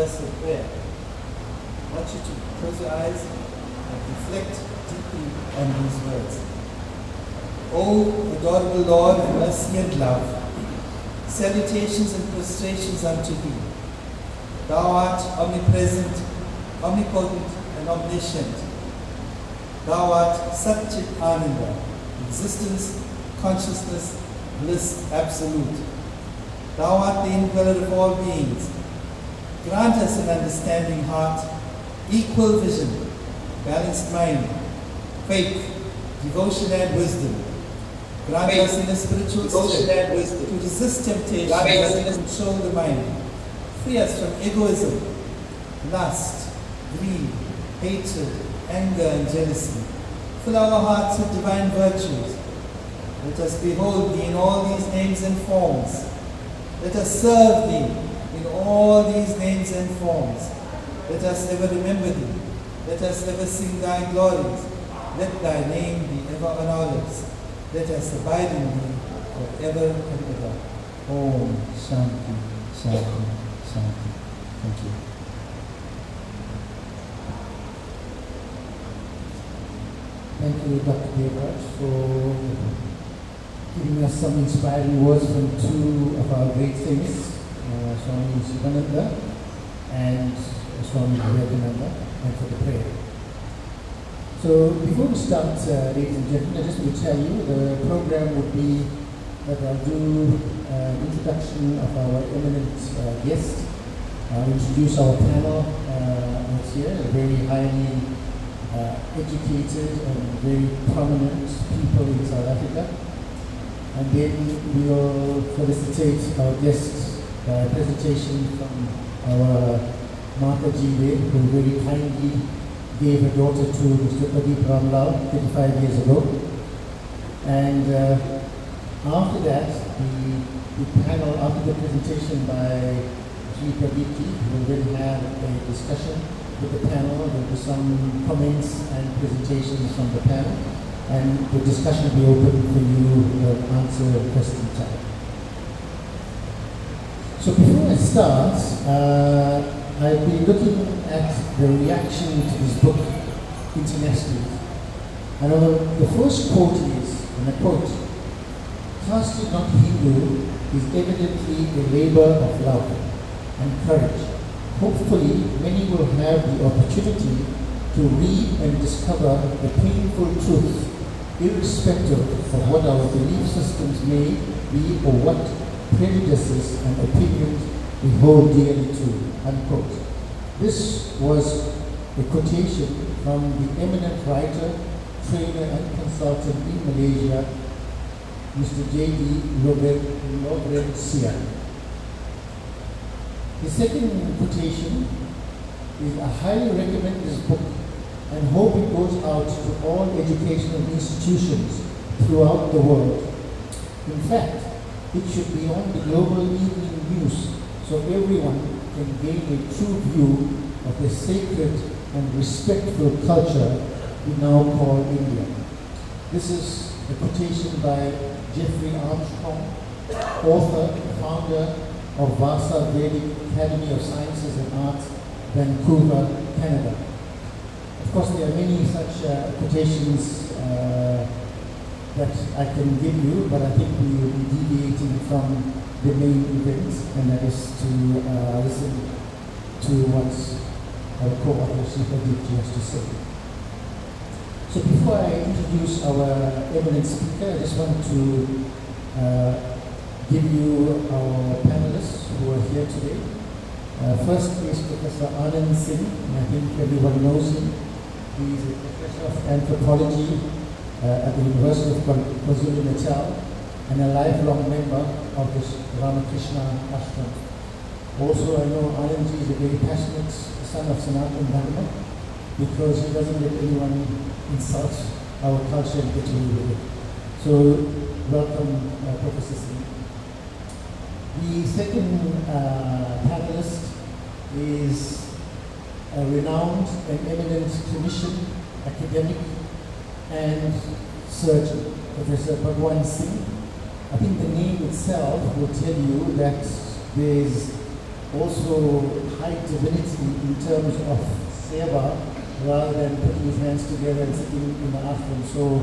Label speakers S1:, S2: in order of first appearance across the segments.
S1: verse of prayer. I want you to close your eyes and reflect deeply on these words. O adorable Lord of mercy and love, salutations and prostrations unto thee. Thou art omnipresent, omnipotent, and omniscient. Thou art Satchit Ananda, existence, consciousness, bliss absolute. Thou art the indweller of all beings. Grant us an understanding heart, equal vision, balanced mind, faith, devotion and wisdom. Grant us in a spiritual strength to resist temptation and control the mind. Free us from egoism, lust, greed, hatred, anger and jealousy. Fill our hearts with divine virtues. Let us behold thee in all these names and forms. Let us serve thee in all these names and forms. Let us ever remember thee. Let us ever sing thy glories. Let thy name be ever on our lips. Let us abide in thee forever and ever. Om Shanti, Shanti, Shanti. Thank you.
S2: Thank you, Dr. Devraj, for giving us some inspiring words from two of our great saints, Swami Sivananda and Swami Vivekananda, and for the prayer. So before we start, ladies and gentlemen, I just want to tell you the program would be that I'll do an introduction of our eminent guest. I'll introduce our panel that's here, very highly educated and very prominent people in South Africa. And then we will felicitate our guest presentation from our Mata Jive, who very kindly gave her daughter to Mr. Pradeep Ramlal 35 years ago. And after that, the panel, after the presentation by Sri Pradeepji, will then have a discussion with the panel. There will be some comments and presentations from the panel, and the discussion will be open for you to answer question time. So before I start, I've been looking at the reaction to this book internationally. And the first quote is, and I quote, "Caste not Hindu is evidently a labor of love and courage. Hopefully, many will have the opportunity to read and discover the painful truth, irrespective of what our belief systems may be or what prejudices and opinions we hold dearly to," unquote. This was a quotation from the eminent writer, trainer and consultant in Malaysia, Mr. J.D. Logrencia. The second quotation is, "I highly recommend this book and hope it goes out to all educational institutions throughout the world. In fact, it should be on the global evening news so everyone can gain a true view of the sacred and respectful culture we now call India." This is a quotation by Jeffrey Armstrong, author and founder of Vasa Vedic Academy of Sciences and Arts, Vancouver, Canada. Of course, there are many such quotations that I can give you, but I think we will be deviating from the main event, and that is to listen to what our co-author Pradeepji has to say. So before I introduce our eminent speaker, I just want to give you our panelists who are here today. First is Professor Anand Singh, and I think everyone knows him. He is a professor of anthropology at the University of KwaZulu-Natal and a lifelong member of the Ramakrishna Ashram. Also, I know Anandji is a very passionate son of Sanatana Dharma because he doesn't let anyone insult our culture and get away with it. So, welcome, Professor Singh. The second panelist is a renowned and eminent clinician, academic, and surgeon, Professor Bhagwan Singh. I think the name itself will tell you that there's also high divinity in terms of seva rather than putting his hands together and sitting in the ashram. So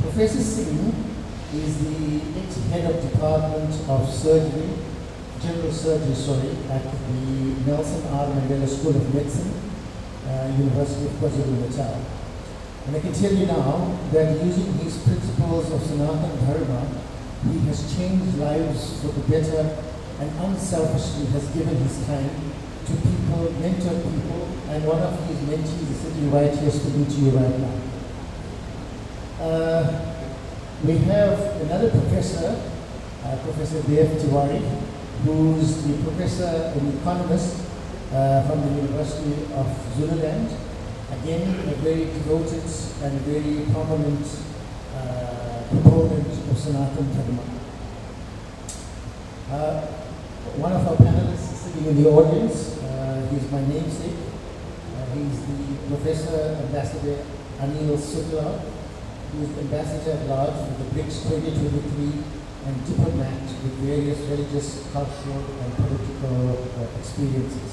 S2: Professor Singh is the ex-head of Department of Surgery, General Surgery, at the Nelson R. Mandela School of Medicine, University of KwaZulu-Natal. And I can tell you now that using his principles of Sanatana Dharma, he has changed lives for the better and unselfishly has given his time to people, mentored people, and one of his mentees is sitting right here speaking to you right now. We have another professor, Professor Dev Tiwari, who's the professor and economist from the University of Zululand. Again, a very devoted and very prominent proponent of Sanatana Dharma. One of our panelists is sitting in the audience. He's my namesake. He's the Professor Ambassador Anil Sukla, who is Ambassador at Large for the BRICS 2023 and diplomat with various religious, cultural, and political experiences.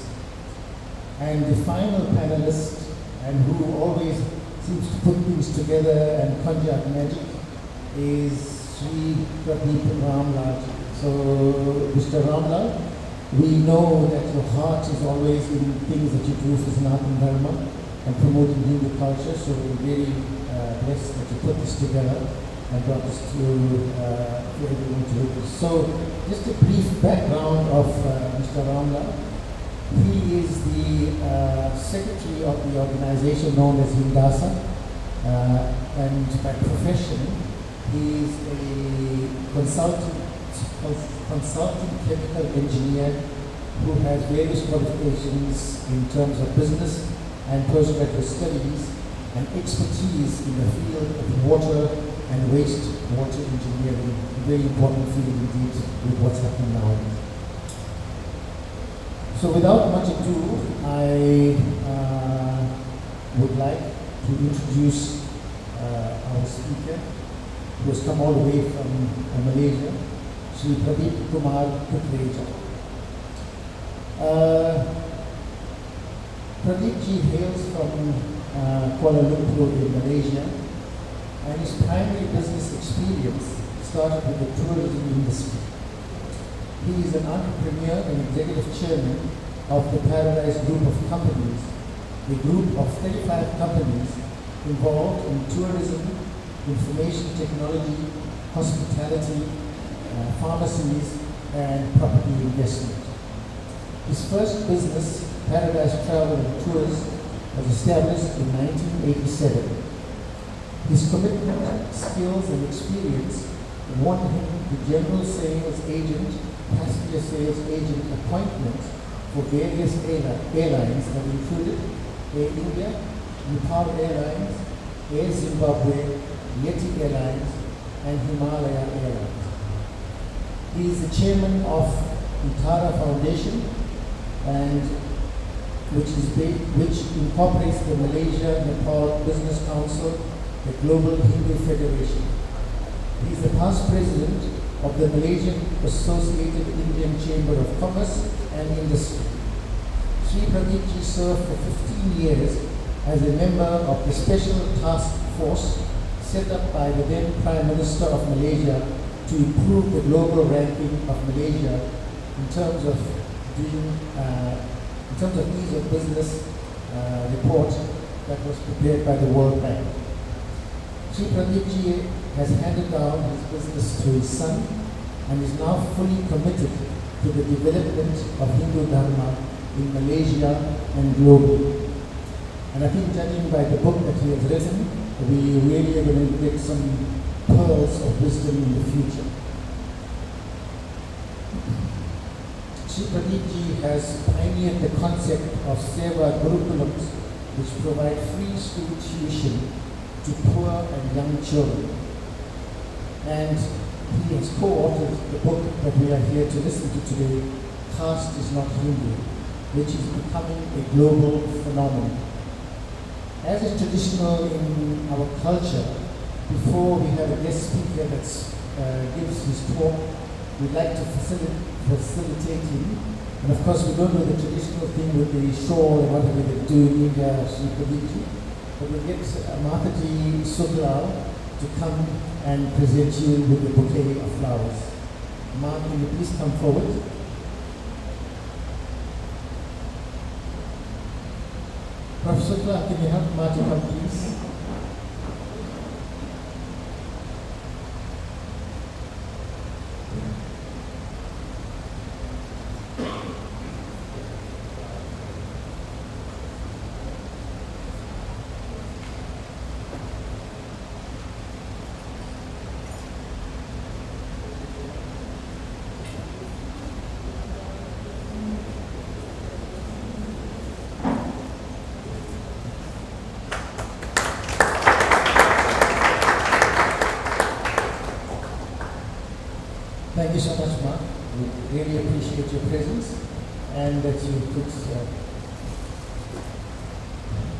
S2: And the final panelist, and who always seems to put things together and conjure up magic, is Sri Pradeep Ramlal. So, Mr. Ramlal, we know that your heart is always in things that you do for Sanatana Dharma and promoting Hindu culture, so we're very blessed that you put this together and brought this to everyone to witness. So, just a brief background of Mr. Ramlal. He is the secretary of the organization known as Hindasa, and by profession, he is a consulting chemical engineer who has various qualifications in terms of business and postgraduate studies and expertise in the field of water and wastewater engineering, a very important field indeed with what's happening now. So without much ado, I would like to introduce our speaker, who has come all the way from Malaysia, Sri Pradeep Kumar Kukreja. Pradeep ji hails from Kuala Lumpur in Malaysia, and his primary business experience started with the tourism industry. He is an entrepreneur and executive chairman of the Paradise Group of Companies, a group of 35 companies involved in tourism, information technology, hospitality, pharmacies, and property investment. His first business, Paradise Travel and Tours, was established in 1987. His commitment, skills, and experience won him the general sales agent, passenger sales agent appointment for various airlines that included Air India, Nepal Airlines, Air Zimbabwe, Yeti Airlines, and Himalaya Airlines. He is the chairman of Itara Foundation, and which incorporates the Malaysia-Nepal Business Council, the Global Hindu Federation. He is the past president of the Malaysian Associated Indian Chamber of Commerce and Industry. Sri Pradeep ji served for 15 years as a member of the Special Task Force set up by the then Prime Minister of Malaysia to improve the global ranking of Malaysia in terms of ease of business report that was prepared by the World Bank. Sri Pradeep ji has handed down his business to his son and is now fully committed to the development of Hindu Dharma in Malaysia and globally. And I think, judging by the book that he has written, we really are going to get some pearls of wisdom in the future. Sri Pradeep ji has pioneered the concept of Seva Gurukulams, which provide free school tuition to poor and young children. And he has co-authored the book that we are here to listen to today, Caste is Not Hindu, which is becoming a global phenomenon. As is traditional in our culture, before we have a guest speaker that gives his talk, we'd like to facilitate him And of course, we don't know the traditional thing with the shawl and whatever they do in India, Sripaviti, but we'll get Mataji Suglal to come and present you with a bouquet of flowers. Ma, can you please come forward? Professor Suglal, can you help Ma to come, please? Thank you so much, Mark. We really appreciate your presence and that you could.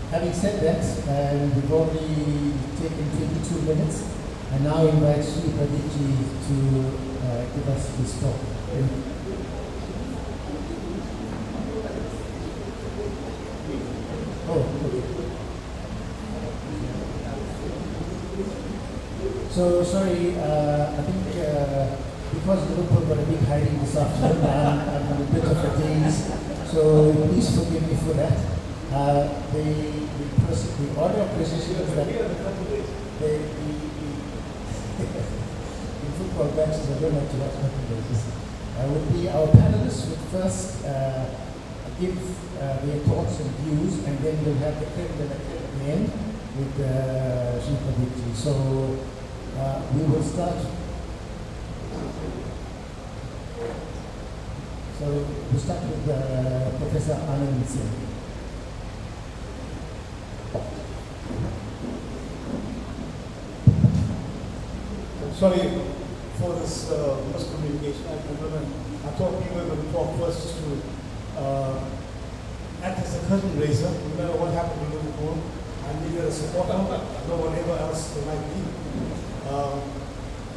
S2: Having said that, we've already taken 22 minutes, and now invite Sri Pradipji to give us his talk. Oh, okay. So sorry, I think because Liverpool got a big hiding this afternoon, I'm on a bit of a daze, so please forgive me for that. The order of precision is that in football matches, I don't like to watch couple bases. Would be our panelists would first give their thoughts and views, and then we'll have the creme de la creme at the end with Sri Pradipji. So we will start. So we'll start with Professor Anand Singh.
S3: Sorry for this miscommunication. I thought we were going to talk first just to act as a curtain raiser, no matter what happened in Liverpool. I'm neither a supporter, nor whatever else there might be.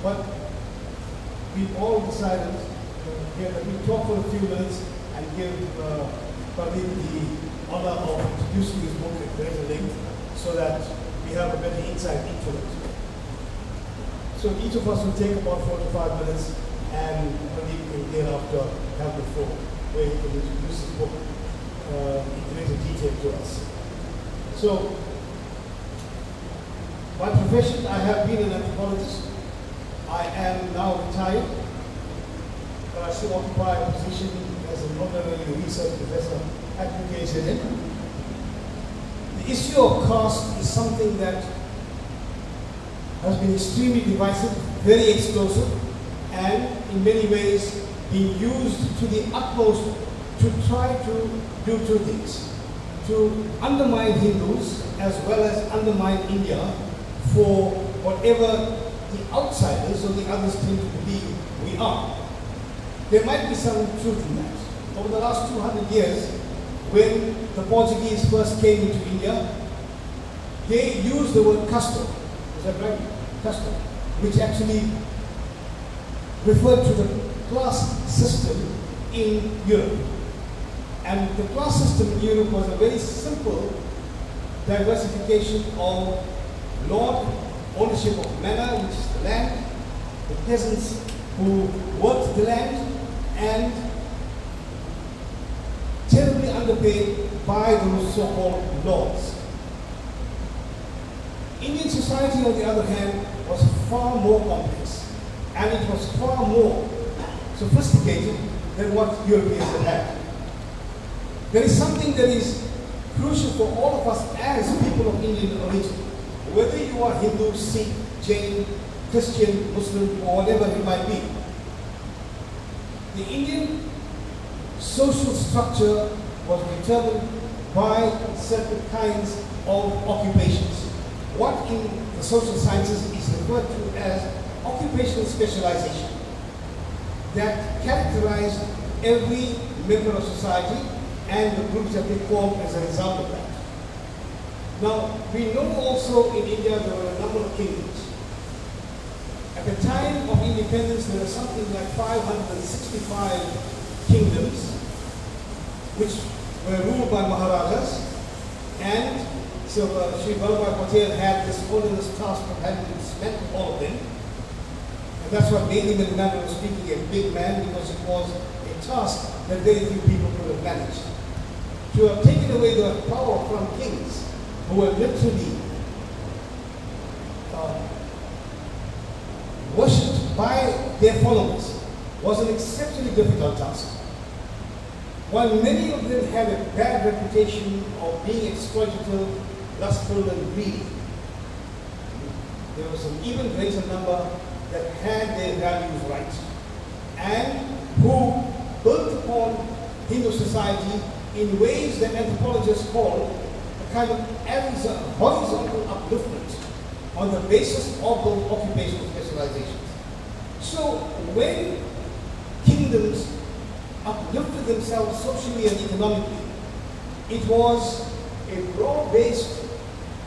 S3: But we all decided that we talk for a few minutes and give Pradeep the honor of introducing his book at greater length so that we have a better insight into it. So each of us will take about 4 to 5 minutes, and Pradeep can thereafter have the floor where he can introduce his book in greater detail to us. So, by profession, I have been an anthropologist. I am now retired, but I still occupy a position as an honorary research professor at UKZN. The issue of caste is something that has been extremely divisive, very explosive, and in many ways being used to the utmost to try to do two things: to undermine Hindus as well as undermine India for whatever the outsiders or the others tend to believe we are. There might be some truth in that. Over the last 200 years, when the Portuguese first came into India, they used the word caste. Is that right? Caste, which actually referred to the class system in Europe. And the class system in Europe was a very simple diversification of lord, ownership of manor, which is the land, the peasants who worked the land, and terribly underpaid by those so-called lords. Indian society, on the other hand, was far more complex, and it was far more sophisticated than what Europeans had had. There is something that is crucial for all of us as people of Indian origin, whether you are Hindu, Sikh, Jain, Christian, Muslim, or whatever it might be. The Indian social structure was determined by certain kinds of occupations. What in the social sciences is referred to as occupational specialization that characterized every member of society and the groups that they formed as a result of that. Now, we know also in India there were a number of kingdoms. At the time of independence, there were something like 565 kingdoms, which were ruled by Maharajas, and so Sri Vallabhbhai Patel had this onerous task of having to dismantle all of them. And that's what made him, in a manner of speaking, a big man, because it was a task that very few people could have managed. To have taken away the power from kings who were literally worshipped by their followers was an exceptionally difficult task. While many of them had a bad reputation of being exploitative, lustful, and greedy, there was an even greater number that had their values right and who built upon Hindu society in ways that anthropologists call a kind of horizontal upliftment on the basis of those occupational specializations. So when kingdoms uplifted themselves socially and economically, it was a broad-based,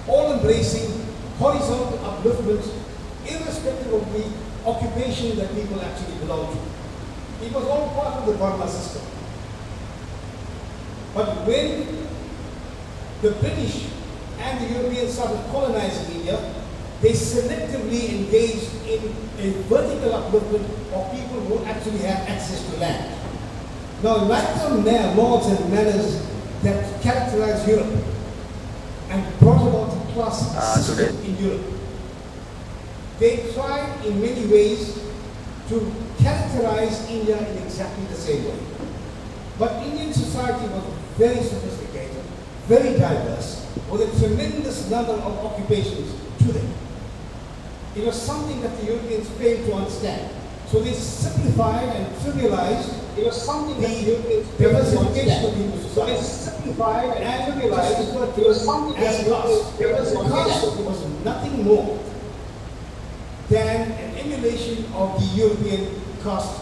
S3: all-embracing, horizontal upliftment irrespective of the occupation that people actually belonged to. It was all part of the Varna system. But when the British and the Europeans started colonizing India, they selectively engaged in a vertical upliftment of people who actually had access to land. Now, like the laws and manners that characterized Europe and brought about the class system in Europe, they tried in many ways to characterize India in exactly the same way. But Indian society was very sophisticated, very diverse, with a tremendous number of occupations to them. It was something that the Europeans failed to understand. So they simplified and trivialized
S4: It was something that the Europeans
S3: diversification of Hindu
S4: So
S3: society.
S4: they simplified and
S3: And realized
S4: trivialized. It was something that
S3: as
S4: the
S3: caste.
S4: Europeans
S3: Caste was nothing more than an emulation of the European caste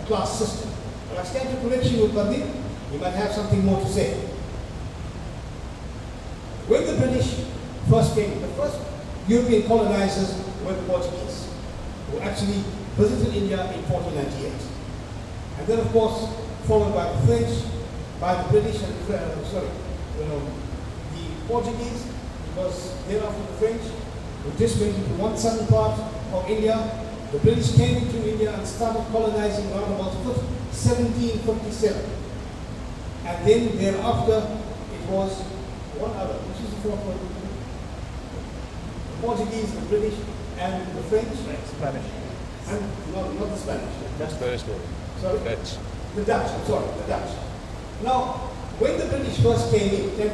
S3: class system. But I stand to correction with Pandit. He might have something more to say. When the British first came, the first European colonizers were the Portuguese, who actually visited India in 1498. And then, of course, followed by the French, by the British, and the Portuguese, because thereafter the French who just went into one southern part of India. The British came into India and started colonizing around about 1757. And then thereafter, it was one other, which is the fourth one? The Portuguese, the British, and the French.
S5: Spanish.
S3: And not the Spanish.
S5: That's the story.
S3: Sorry?
S5: Dutch.
S3: The Dutch, I'm sorry, the Dutch. Now, when the British first came in,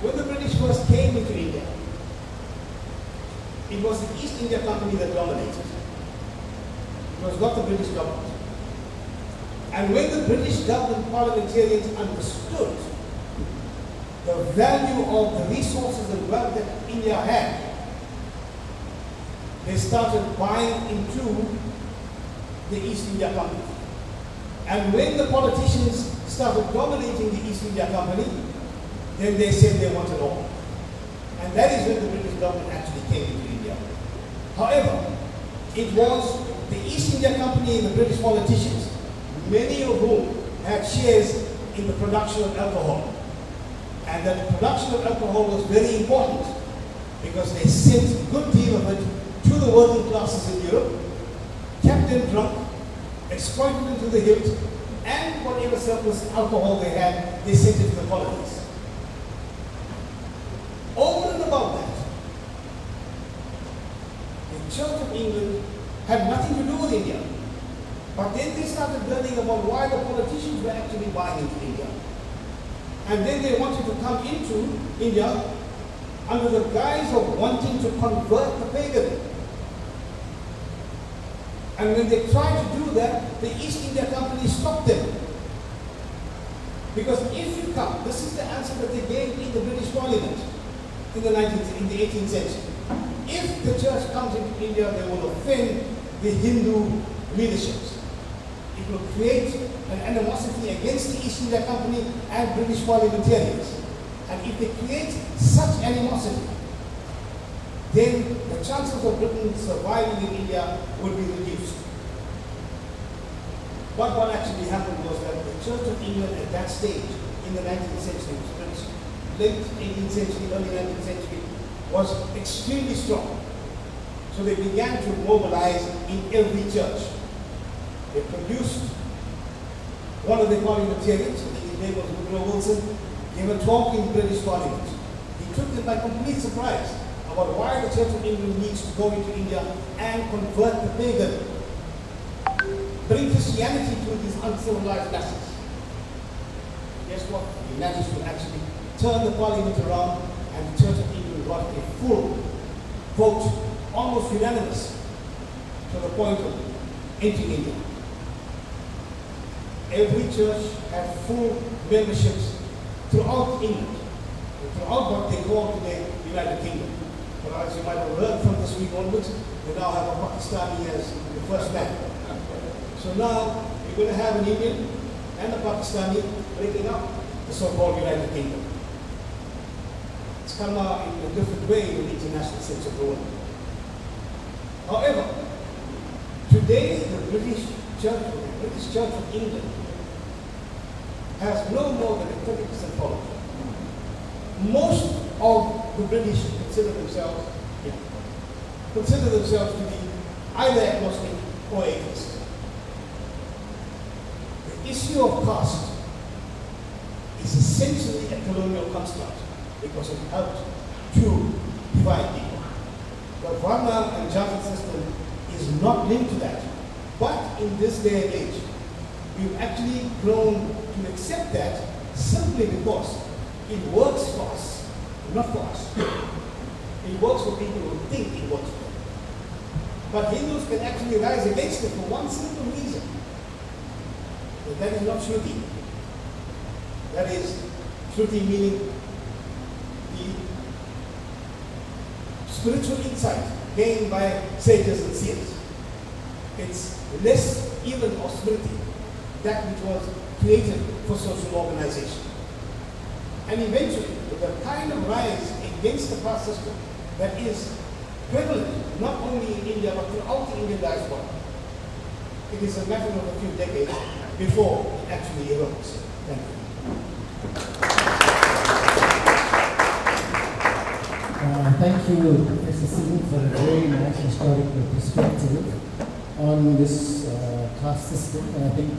S3: when the British first came into India, it was the East India Company that dominated. It was not the British government. And when the British government parliamentarians understood the value of the resources and wealth that India had, they started buying into the East India Company. And when the politicians started dominating the East India Company, then they said they wanted all. And that is when the British government actually came into India. However, it was the East India Company and the British politicians, many of whom had shares in the production of alcohol. And that the production of alcohol was very important because they sent a good deal of it to the working classes in Europe, kept them drunk, exploited them to the hilt, and whatever surplus alcohol they had, they sent it to the colonies. Over and above that, the Church of England had nothing to do with India. But then they started learning about why the politicians were actually buying into India. And then they wanted to come into India under the guise of wanting to convert the pagan. And when they tried to do that, the East India Company stopped them. Because if you come, this is the answer that they gave in the British Parliament in the 18th century. If the church comes into India, they will offend the Hindu leaderships. It will create an animosity against the East India Company and British parliamentarians. And if they create such animosity, then the chances of Britain surviving in India would be reduced. But what actually happened was that the Church of England at that stage, in the 19th century, late 18th century, early 19th century, was extremely strong. So they began to mobilize in every church. They produced one of the parliamentarians, his name was Woodrow Wilson, gave a talk in the British Parliament. He took them by complete surprise about why the Church of England needs to go into India and convert the pagan, bring Christianity to these uncivilized masses. Guess what? He managed to actually turn the Parliament around, and the Church of England got a full vote, almost unanimous, to the point of entering India. Every church had full memberships throughout England, throughout what they call today the United Kingdom. But as you might have heard from this week onwards, we now have a Pakistani as the first man. So now we're going to have an Indian and a Pakistani breaking up the so-called United Kingdom. It's come out in a different way in the international sense of the word. However, today the British Church of England has no more than a 30% following. Most of the British consider themselves to be either agnostic or atheist. The issue of caste is essentially a colonial construct because it helped to divide people. The Varna and Jati system is not linked to that. But in this day and age, we've actually grown to accept that simply because it works for us, not for us. It works for people who think it works for them. But Hindus can actually rise against it for one simple reason. That is not Shruti. That is Shruti meaning the spiritual insight gained by sages and seers. It's less even of Smriti, that which was created for social organization. And eventually, with the kind of rise against the caste system that is prevalent not only in India but throughout the Indian diaspora, it is a matter of a few decades before it actually erodes. Thank you.
S2: Thank you, Professor Singh, for a very nice historical perspective on this caste system. And I think,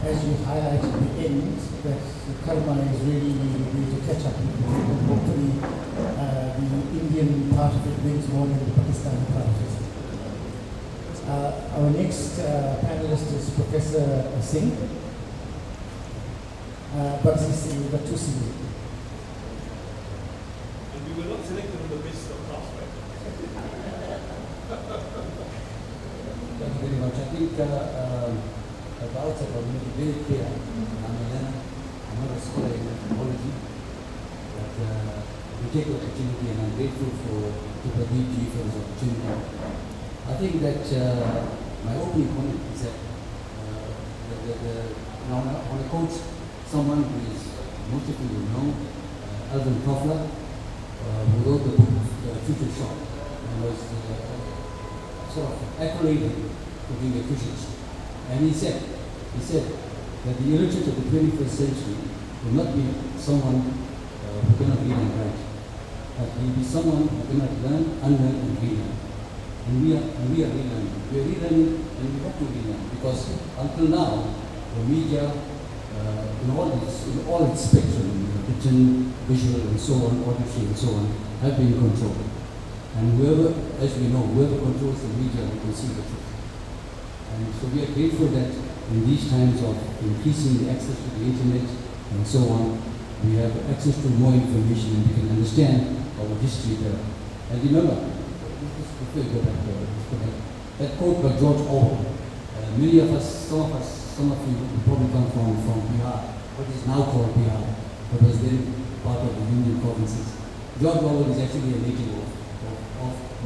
S2: as you highlighted at the end, that the karma is really going to catch up with people. And hopefully, the Indian part of it wins more than the Pakistani part of it. Our next panelist is Professor Singh. But we've got two Singhs.
S3: And we were not selected on the basis of class, right?
S5: Thank you very much. I think the doubts are very clear. I'm not a scholar in anthropology, but we take the opportunity, and I'm grateful to Pradeep ji for this opportunity. I think that my opening comment is that I want to quote someone who is most of you know, Alvin Toffler, who wrote the book Future Shock, and was sort of accoladed for being a futurist. And he said that the illiterate of the 21st century will not be someone who cannot read and write, but he will be someone who cannot learn, unlearn, and relearn. And we are relearning. We are relearning, and we have to relearn, because until now, the media, in all its spectrum, written, visual, and so on, auditory, and so on, have been controlled. And whoever, as we know, whoever controls the media will see the truth. And so we are grateful that in these times of increasing the access to the internet and so on, we have access to more information and we can understand our history better. And remember, before you go back there, that quote by George Orwell, many of us, some of you probably come from Bihar, what is now called Bihar, but was then part of the Union provinces. George Orwell is actually a native of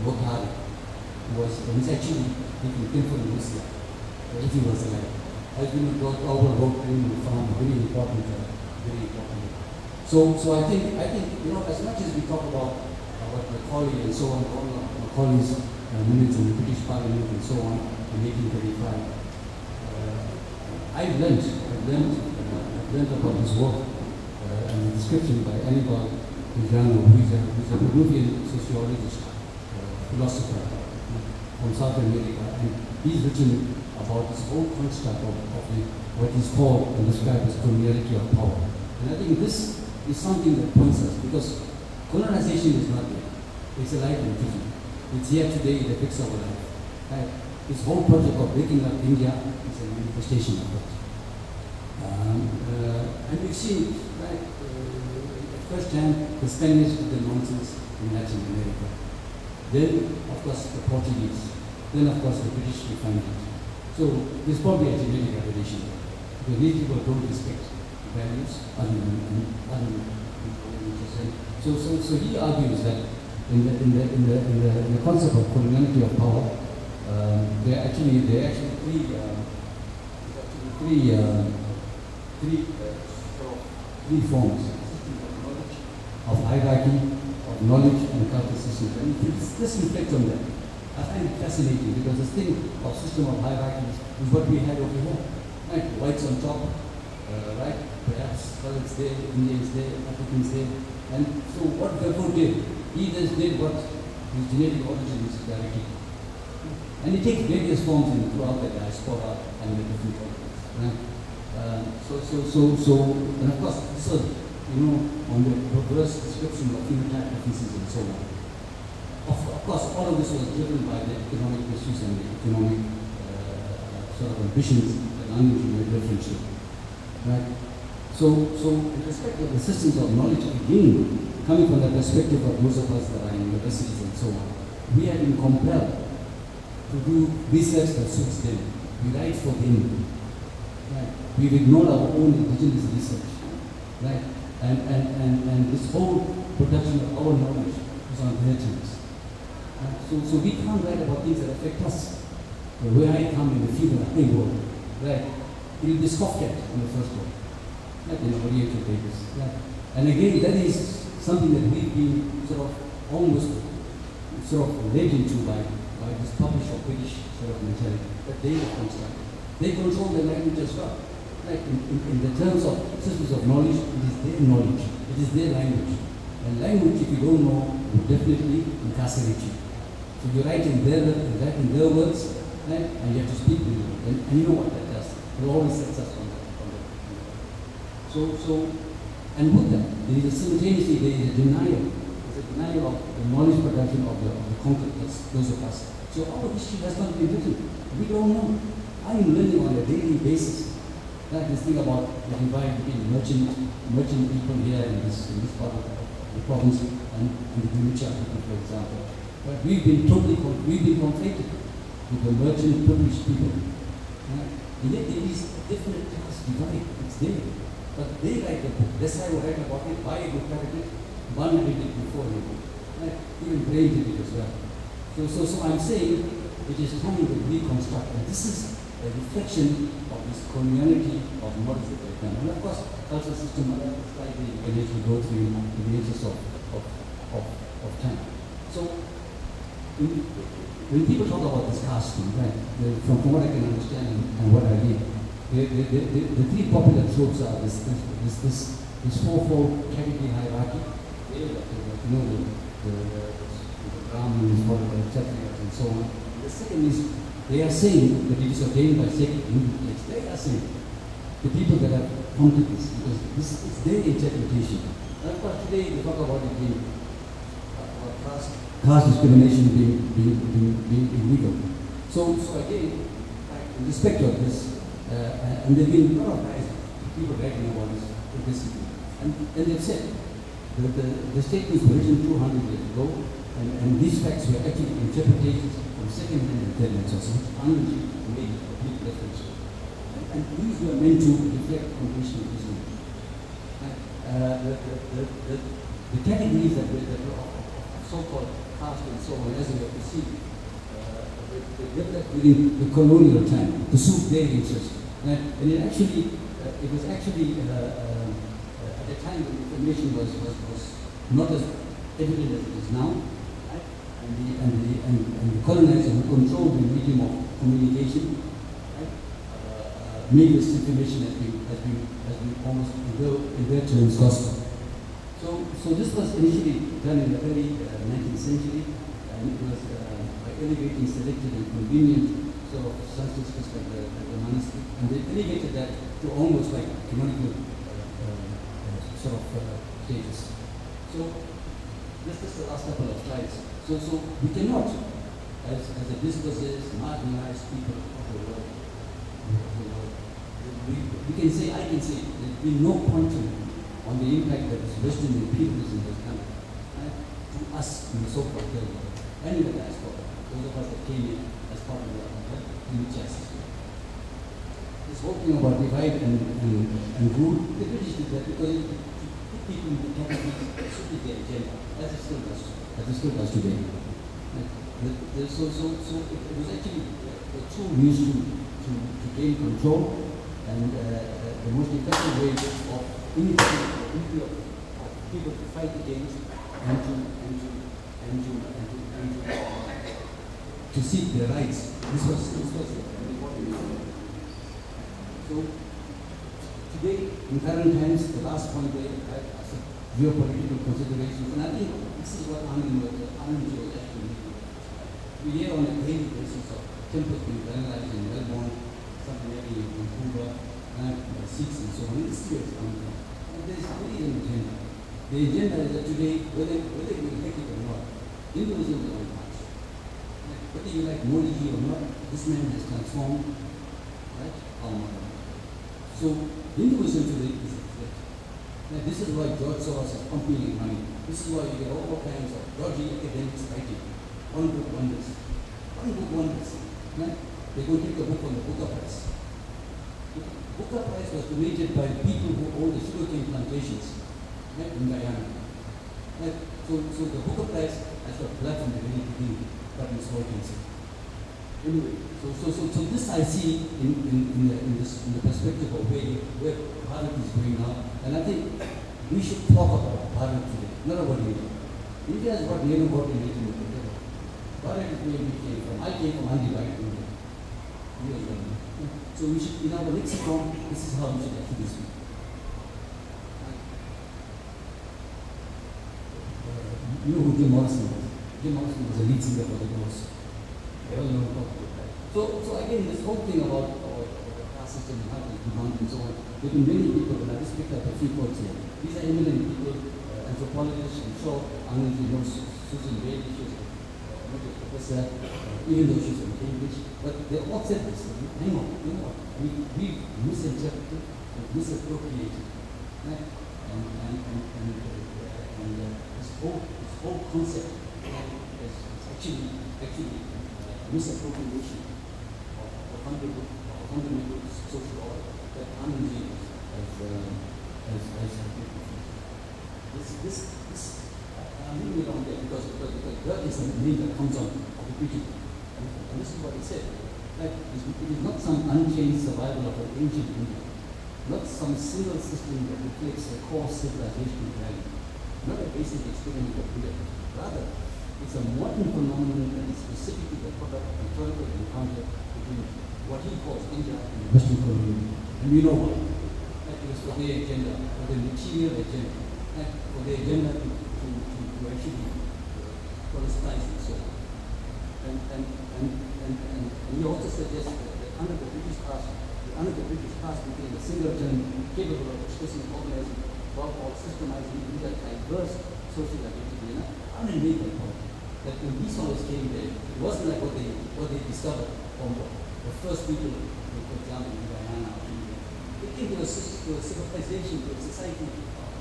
S5: Bukhari. He's actually from Muslim, if he was alive. As we know, George Orwell wrote we found very important. So I think as much as we talk about Macaulay and so on, all Macaulay's minutes in the British Parliament and so on in 1835. I've learned about this work and the description by Anibal Pujano, who's a Peruvian sociologist, philosopher from South America, and he's written about this whole construct of what is called and described as coloniality of power. And I think this is something that points us, because colonization is not there. It's a life in prison. It's here today, it affects our life. Right? This whole project of breaking up India is a manifestation of that. And we've seen, right, at first hand, the Spanish did the nonsense in Latin America. Then, of course, the Portuguese. Then, of course, the British refined it. So, there's probably a genetic aberration. Because these people don't respect values other than so he argues that in the concept of coloniality of power, there are actually three forms of hierarchy, of knowledge and cultural systems. And this reflects on that. I find it fascinating because this thing of system of hierarchies is what we had over here. Right? Whites on top, right? Perhaps colours there, Indians there, Africans there. And so what Gabor did, he just did what his genetic origins directly. And it takes various forms throughout the diaspora and the different countries. Right? And of course, this was, on the perverse description of phenotype differences and so on. Of course, all of this was driven by the economic issues and the economic sort of ambitions that Anand made reference to. Right? So in respect of the systems of knowledge, again, coming from the perspective of those of us that are in universities and so on, we have been compelled to do research that suits them. We write for them. Right? We've ignored our own indigenous research. Right? And this whole production of our knowledge is on their terms. Right? So we can't write about things that affect us. Where I come in the field of the world, right? It will be scoffed at in the first world. Like in Oriental papers. Right? And again, that is something that we've been sort of almost sort of led into by this published or British sort of mentality that they have constructed. They control the language as well. Like in the terms of systems of knowledge, it is their knowledge, it is their language. And language, if you don't know, will definitely incarcerate you. So you write in their words, right? And you have to speak with them. And you know what that does. It always sets us on that. And with that, there is simultaneously a denial. There's a denial of the knowledge production of the conquered, those of us. So our history has not been written. We don't know. I am learning on a daily basis. That this thing about the divide between merchant people here in this part of the province and the Gumicha people, for example. But we've been conflated with the merchant privileged people. Right? And yet there is a definite class divide. It's there. But they write a book. This I will write about it, buy a book, write it, one read it before the book. Right? Even Brain did it as well. So I'm saying it is time to reconstruct. And this is a reflection of this coloniality of knowledge that they've done. And of course, cultural system slightly energy go through in the interest of time. So when people talk about this caste thing, right, from what I can understand and what I read, the three popular tropes are this fourfold category hierarchy. The Brahmins, the Kshatriyas, and so on. The second is they are saying that it is ordained by sacred Hindu texts. They are saying the people that have prompted this, because this is their interpretation. And of course, today we talk about it being caste discrimination being illegal. So again, in respect of this, and there have been a lot of guys, people writing about this, and they've said that the statements were written 200 years ago, and these facts were actually interpreted from second-hand intelligence sources, which Anand made a complete reference to. And these were meant to reflect on Christianism. The categories that were so-called caste and so on, as we have perceived, they developed within the colonial time to suit their interests. And it was actually at a time when information was not as evident as it is now. And the colonizer who controlled the medium of communication, right, made this information as we almost in their terms gospel. So this was initially done in the early 19th century, and it was by elevating selected and convenient sort of substances like the monastery, and they elevated that to almost like canonical stages. So this is the last couple of slides. So we cannot, as the discourse is, marginalize people of the world. We can say, I can say, there's been no pointing on the impact that is Western imperialism has done to us in the so-called third world, and in the diaspora, those of us that came in as part of the Caste. This whole thing about divide and rule, the British did that because it put people in the categories, suited their agenda, as it still does today. So it was actually a tool used to gain control, and the most effective way of people to fight against and to seek their rights. This was important. So today, in current times, the last point there are some geopolitical considerations, and I think this is what Anand was actually making. We hear on a daily basis of temples being vandalized in Melbourne, something happening in Vancouver, Sikhs and so on. This is where it's coming from. And there is really an agenda. The agenda is that today, whether you like it or not, Hinduism is on march. Whether you like Modi or not, this man has transformed, right, our model. So Hinduism today is a threat. Now, this is why George Soros is pumping in money. This is why you get all kinds of dodgy academics writing. One book wonders. Right? They go take a book on the Booker Prize. The Booker Prize was donated by people who own the sugarcane plantations, right, in Guyana. Right? So the Booker Prize has got blood from the very beginning, but it's all cancer. Anyway, so this I see in the perspective of where Bharat is going now, and I think we should talk about Bharat today, not about India. India is what Nehru got in 1850. Bharat is where we came from. I came from undivided India. So we should, in our lexicon, this is how we should actually speak. You know who Jim Morrison was? Jim Morrison was a lead singer for the Doors. So again, this whole thing about the caste system and how to demand and so on, there have been many people, and I just picked up a few quotes here. These are eminent people, anthropologists, I'm sure Anand knows Susan Bailey, she's a professor, even though she's from Cambridge, but they all said this, hang on, you know what, we misinterpreted and misappropriated, right? And this whole concept is actually misappropriation of fundamental social order that Anandji has this I'm leaving it on there because God is the name that comes on of the preaching. And this is what he said. That it is not some unchanged survival of an ancient India, not some single system that reflects a core civilization value, not a basic experiment of Buddha. Rather, it's a modern phenomenon that is specifically the product of historical encounter between what he calls India and the Western community. And we know why. That it was for their agenda, for their material agenda, for their agenda to actually politicize and so on. And he also suggests that under the British Caste became a single term capable of expressing, organizing, or systemizing either diverse social identity. And I made that point. That when these always came there, it wasn't like what they discovered from the first people, for example, in Guyana. They came to a civilization, to a society,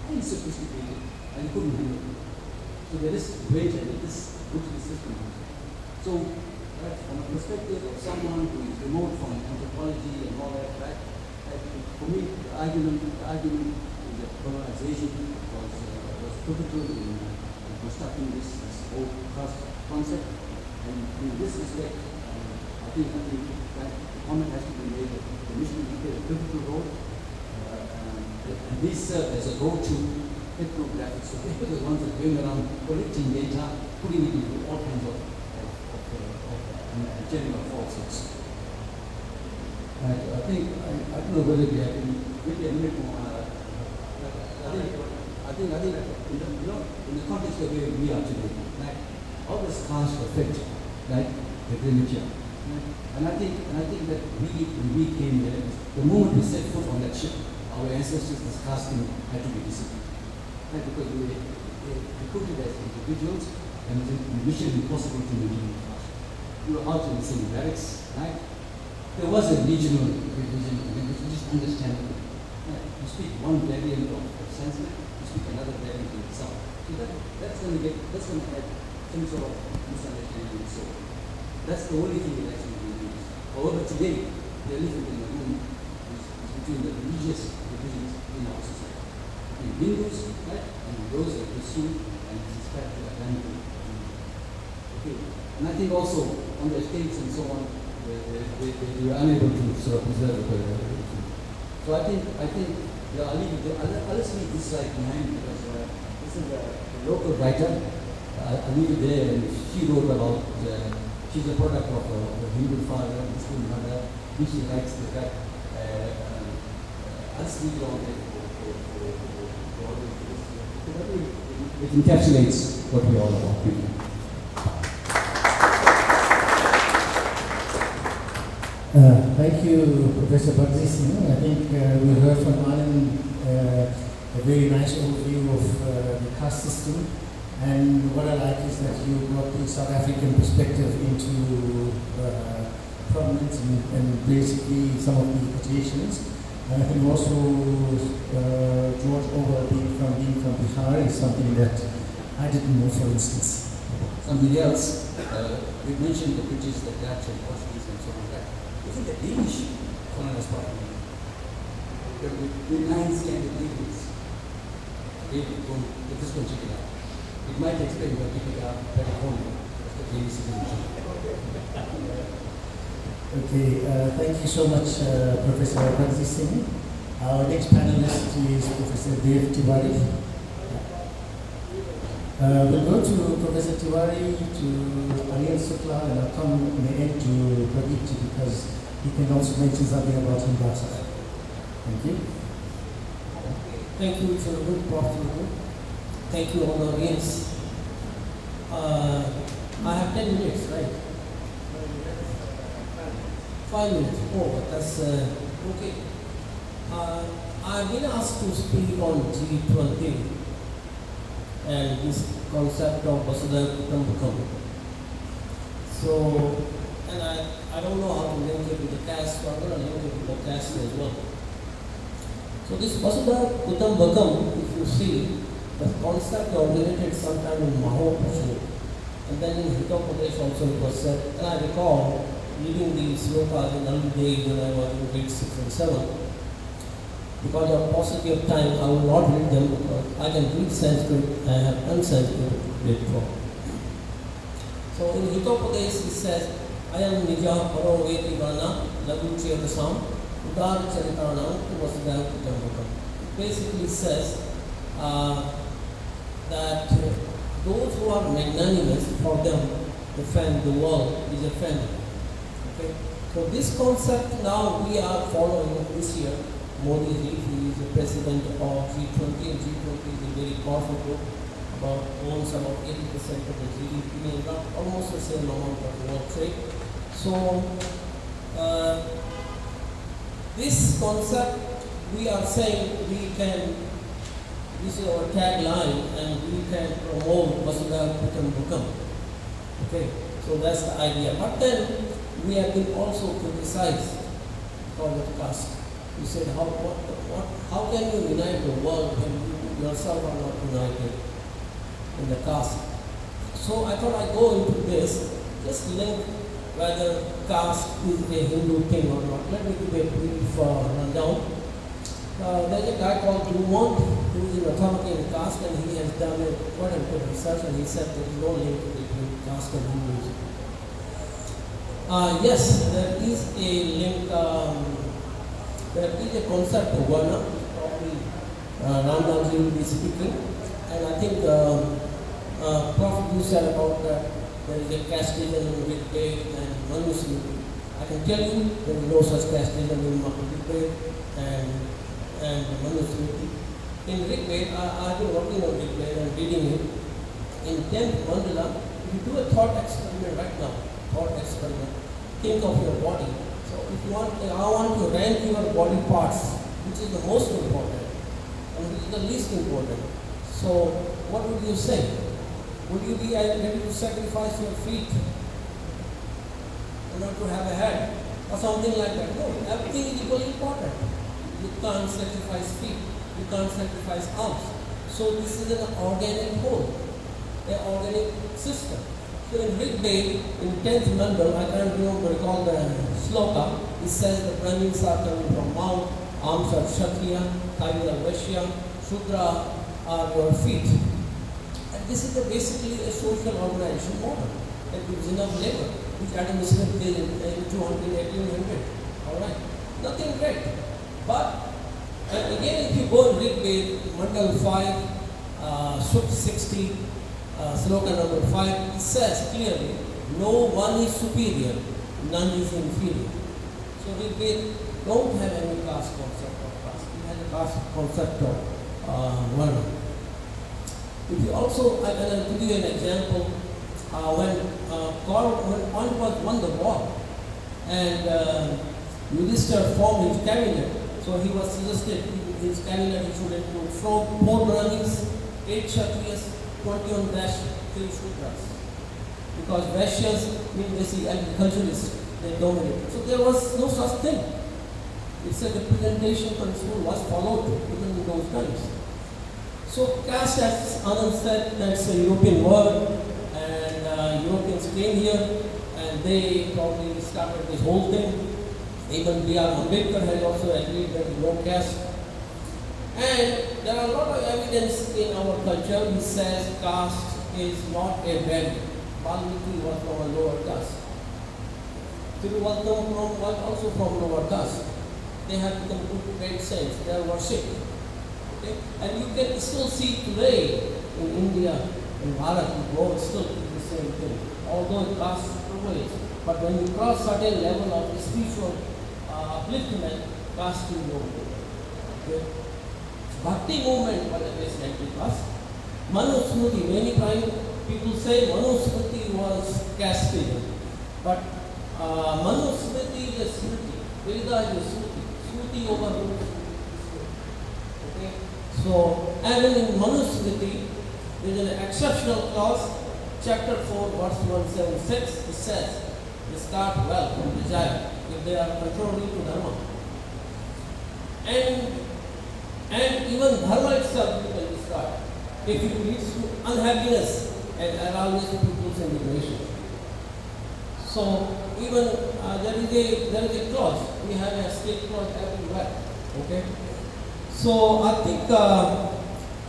S5: highly sophisticated, and they couldn't handle it. So there is greater in this Buddhist system. So, right, from a perspective of someone who is remote from anthropology and all that, right, for me, the argument in the colonization was pivotal in constructing this whole caste concept. And in this respect, I think that the comment has to be made that the missionaries played a pivotal role, and they serve as a go-to ethnographics. So they were the ones that going around collecting data, putting it into all kinds of general falsehoods. Right. I think, I don't know whether we have maybe a minute more. I think, in the, you know, in the context of where we are today, right, all this caste affect, right, the religion. Right? And I think that when we came there, the moment we set foot on that ship, our ancestors, this caste thing had to be disciplined. Right? Because we were recruited as individuals, and it was mission impossible to maintain the caste. We were out in the same barracks, right? There was a regional division, which is just understandable. Right? You speak one variant of Sanskrit, you speak another variant in the south. So that's going to add some sort of misunderstanding and so on. That's the only thing that actually we use. However, today, the elephant in the room is between the religious divisions in our society. Between Hindus, right, and those that pursue and subscribe to identity. Okay. And I think also on the estates and so on, they were unable to sort of preserve the religion. So I think I'll leave this slide behind because this is a local writer. I'll leave it there, and she wrote about she's a product of a Hindu father, Muslim mother. She writes the fact. I'll just leave it on there for it encapsulates what we're all about.
S2: Thank you, Professor Badri Singh. I think we heard from Anand a very nice overview of the caste system. And what I like is that you brought the South African perspective into prominence and basically some of the quotations. And I think also George Orwell being from Bihar is something that I didn't know, for instance.
S5: Something else, we mentioned the British, the Dutch, and Portuguese, and so on. Isn't the Danish colonized part of the 9 Scandinavians? Okay, this one check it out. It might explain why people are back home as the Danish citizenship.
S2: Okay, thank you so much, Professor Badri Singh. Our next panelist is Professor Dev Tiwari. We'll go to Professor Tiwari, to Anil Sukla, and I'll come in the end to Pradeep because he can also mention something about Hindasa. Thank you.
S6: Thank you, it's a good afternoon. Thank you, all the audience. I have 10 minutes, right? 5 minutes. Oh, that's okay. I've been asked to speak on G20 and this concept of Vasudha Kutumbakam. So, and I don't know how to link it with the caste, so I'm going to link it with the caste as well. So this Vasudha Kutumbakam, if you see, the concept originated sometime in Mahaprabhu, and then in Hitopadesh also it was said, and I recall reading these slokas in early days when I was in grade 6 and 7. Because of paucity of time, I will not read them because I can read Sanskrit, I have done Sanskrit before. So in Hitopadesh it says, Ayam Nija Paro Veti Vana Lagu Chetasam Udar Charitanam Vasudha Kutumbakam. It basically says that those who are magnanimous, for them, the friend, the world is a friend. Okay? So this concept now we are following this year. Modi ji, he is the president of G20, and G20 is a very powerful group, owns about 80% of the GDP, and almost the same amount of world trade. So this concept, we are saying we can, this is our tagline, and we can promote Vasudha Kutumbakam. Okay, so that's the idea. But then we have been also criticized because of caste. You said, how can you unite the world when you yourself are not united in the caste? So I thought I'd go into this, just link whether caste is a Hindu thing or not. Let me give a brief rundown. There's a guy called Dumont who is an authority in caste, and he has done quite a bit of research, and he said there is no link between caste and Hinduism. Yes, there is a link. There is a concept of Varna, probably Ramdamji will be speaking, and I think Prophet you said about that there is a casteism with Vedic and Manusmriti. I can tell you there is no such castism in Rig and Manusmriti. In Rig Veda, I've been working on Rig Veda and reading it. In 10th mandala, if you do a thought experiment right now, think of your body. So if you want, I want to rank your body parts, which is the most important and which is the least important. So what would you say? Would you be ready to sacrifice your feet in order to have a head or something like that? No, everything is equally important. You can't sacrifice feet, you can't sacrifice arms. So this is an organic whole, an organic system. So in Rig Veda, in 10th mandal, I can't recall the sloka, it says the Brahmins are coming from mouth, arms are Kshatriya, thighs are Vaishya, Shudra are your feet. And this is basically a social organization model that gives enough labor, which Adam Smith did in 1800. Alright, nothing great. But again, if you go and read Mandal 5, Sukh 60, sloka number 5, it says clearly, no one is superior, none is inferior. So we don't have any caste concept of caste. We have a caste concept of varna. If you also, I can give you an example, when Pandavas won the war and Yudhishthira formed his cabinet, so he was suggested in his cabinet he should include 4 Brahmins, 8 Kshatriyas, 21 Vaishyas, 3 Shudras. Because Vaishyas mean basically agriculturists, they dominated. So there was no such thing. It's a representation principle was followed even in those times. So caste, as Anand said, that's a European word, and Europeans came here and they probably started this whole thing. Even B.R. Ambedkar has also agreed that no caste. And there are a lot of evidence in our culture which says caste is not a value. Valmiki was from a lower caste. Tiruvallam was also from lower caste. They have become good great saints. They are worshipped. Okay? And you can still see today in India, in Bharat, you go still do the same thing. Although caste prevails, but when you cross certain level of spiritual upliftment, caste is no good. Okay? Bhakti movement was a best anti-caste. Manusmriti, many times people say Manusmriti was casteism, but Manusmriti is a smriti, Veda is a smriti, smriti overrules. Okay? So, and in Manusmriti, there is an exceptional clause, chapter 4, verse 176, it says, they start well from desire if they are contrary to dharma. And even dharma itself you can discard if it leads to unhappiness and arouses people's indignation. So even there is a clause. We have a state clause everywhere. Okay. So I think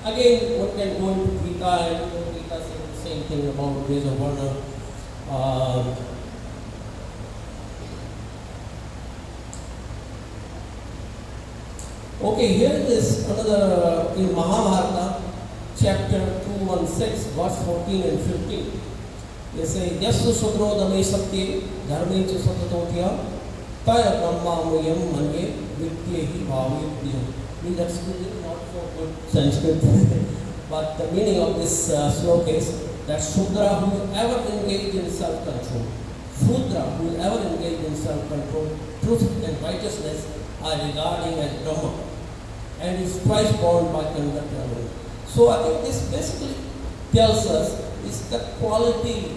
S6: again one can go into Gita and Gita says the same thing about ways of varna. Okay, here is another in Mahabharata, chapter 216, verse 14 and 15. They say, Yasu Sudro Dame Satye, Dharme Chu Satatotya, Taya Brahma Muyam Manye, Vidyehi Bhavi Diyam. Means that's not so good Sanskrit. But the meaning of this sloka is that Shudra who is ever engaged in self-control, Shudra who is ever engaged in self-control, truth and righteousness are regarding as Brahma and is twice born by conduct alone. So I think this basically tells us is the quality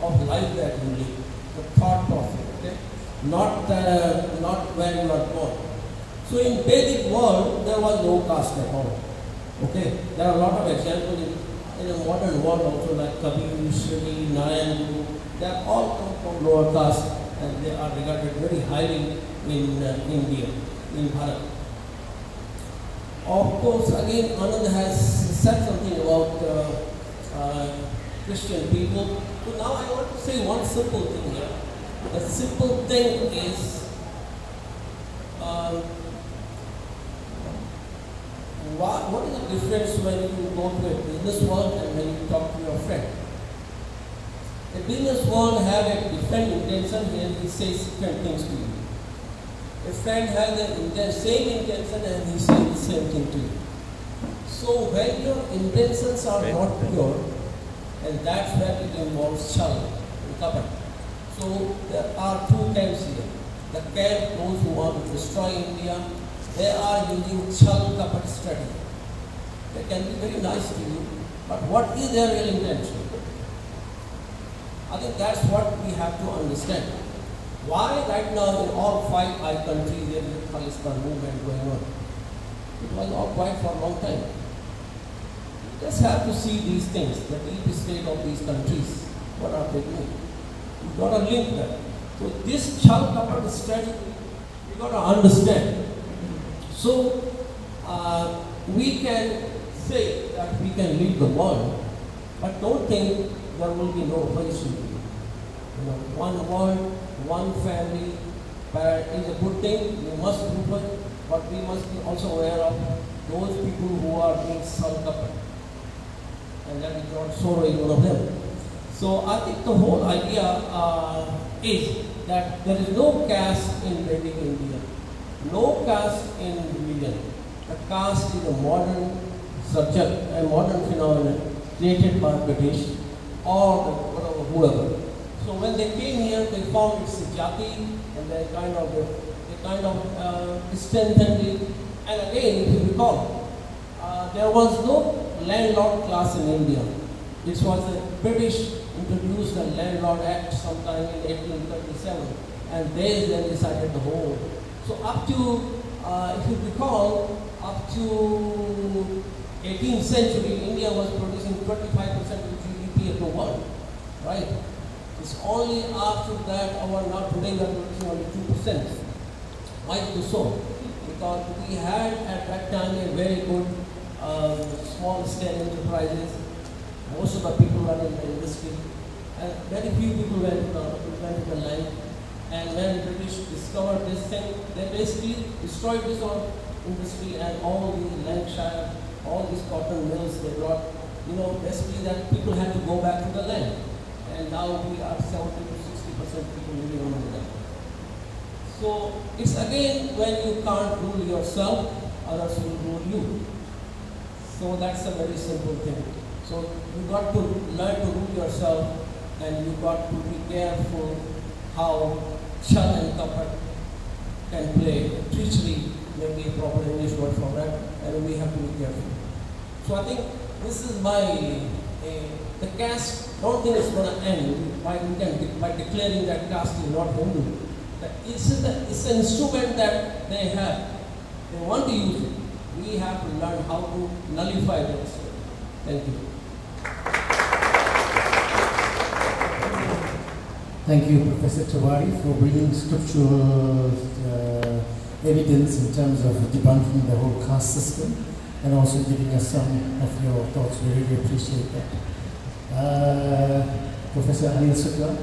S6: of life that you live, the thought process, okay? Not where you are born. So in Vedic world there was no caste at all. Okay, there are a lot of examples in the modern world also like Kabir, Shri, Narayan, they are all come from lower caste and they are regarded very highly in India, in Bharat. Of course, again, Anand has said something about Christian people. So now I want to say one simple thing here. The simple thing is what is the difference when you go to a business world and when you talk to your friend? The business world have a different intention and he says different things to you. A friend has the same intention and he says the same thing to you. So when your intentions are not pure, and that's where it involves chal and kapat. So there are two camps here. The camp, those who want to destroy India, they are using chal kapat strategy. They can be very nice to you, but what is their real intention? I think that's what we have to understand. Why right now in all 5 countries there is a Khalistan movement going on? It was not quite for a long time. You just have to see these things, the deep state of these countries. What are they doing? You've got to link that. So this chal kapat strategy, you've got to understand. So we can say that we can lead the world, but don't think there will be no opposition. You know, one world, one family is a good thing. We must do it, but we must be also aware of those people who are being self-governed. And that is George Soros is one of them. So I think the whole idea is that there is no caste in Vedic India, no caste in religion. The caste is a modern subject, a modern phenomenon created by British or whoever. So when they came here, they found it's a jati, and they kind of strengthened it. And again, if you recall, there was no landlord class in India. This was the British introduced the Landlord Act sometime in 1837, and they then decided the whole. So up to, if you recall, up to 18th century, India was producing 25% of GDP of the world, right? It's only after that, now today we are producing only 2%. Why do so? Because we had at that time a very good small scale enterprises. Most of the people were in the industry, and very few people went to the land. And when British discovered this thing, they basically destroyed this whole industry and all the Lancashire, all these cotton mills they brought. You know, basically that people had to go back to the land. And now we are 70 to 60% people living on the land. So it's again when you can't rule yourself, others will rule you. So that's a very simple thing. So you got to learn to rule yourself, and you got to be careful how chal and kapat can play. Treachery may be a proper English word for that, and we have to be careful. So I think this is the caste. Don't think it's going to end by declaring that caste is not Hindu. It's an instrument that they have. They want to use it. We have to learn how to nullify that instrument. Thank you.
S2: Thank you, Professor Tiwari, for bringing scriptural evidence in terms of debunking the whole caste system and also giving us some of your thoughts. We really appreciate that. Professor Anil Sukla.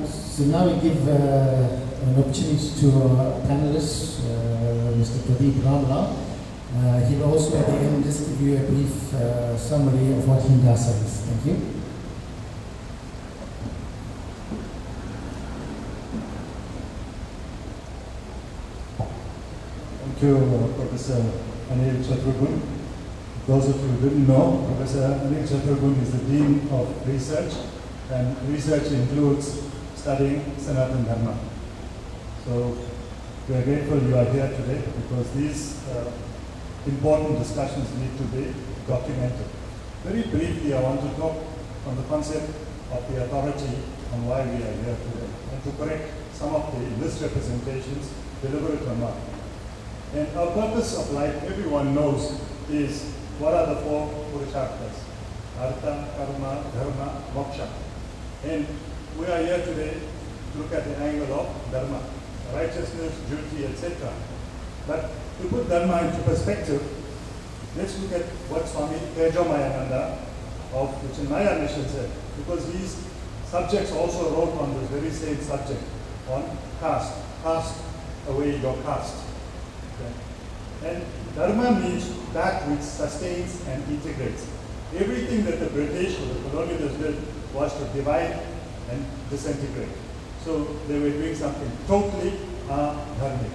S2: So now we give an opportunity to our panelists, Mr. Pradeep Ramlal. He'll also at the end just give you a brief summary of what he does. Thank you.
S7: Thank you, Professor Anil Chaturgun. Those of you who didn't know, Professor Anil Chaturgun is the Dean of Research, and research includes studying Sanatana Dharma. So we are grateful you are here today because these important discussions need to be documented. Very briefly, I want to talk on the concept of the authority and why we are here today, and to correct some of the misrepresentations, deliberate or not. And our purpose of life, everyone knows, is what are the 4 Purusharthas? Artha, Karma, Dharma, Moksha. And we are here today to look at the angle of Dharma, righteousness, duty, etc. But to put Dharma into perspective, let's look at what Swami Tejo Mayananda of the Chinmaya mission said, because these subjects also wrote on this very same subject, on caste. Cast away your caste. Okay. And Dharma means that which sustains and integrates. everything that the British or the colonialists did was to divide and disintegrate. So they were doing something totally dharmic.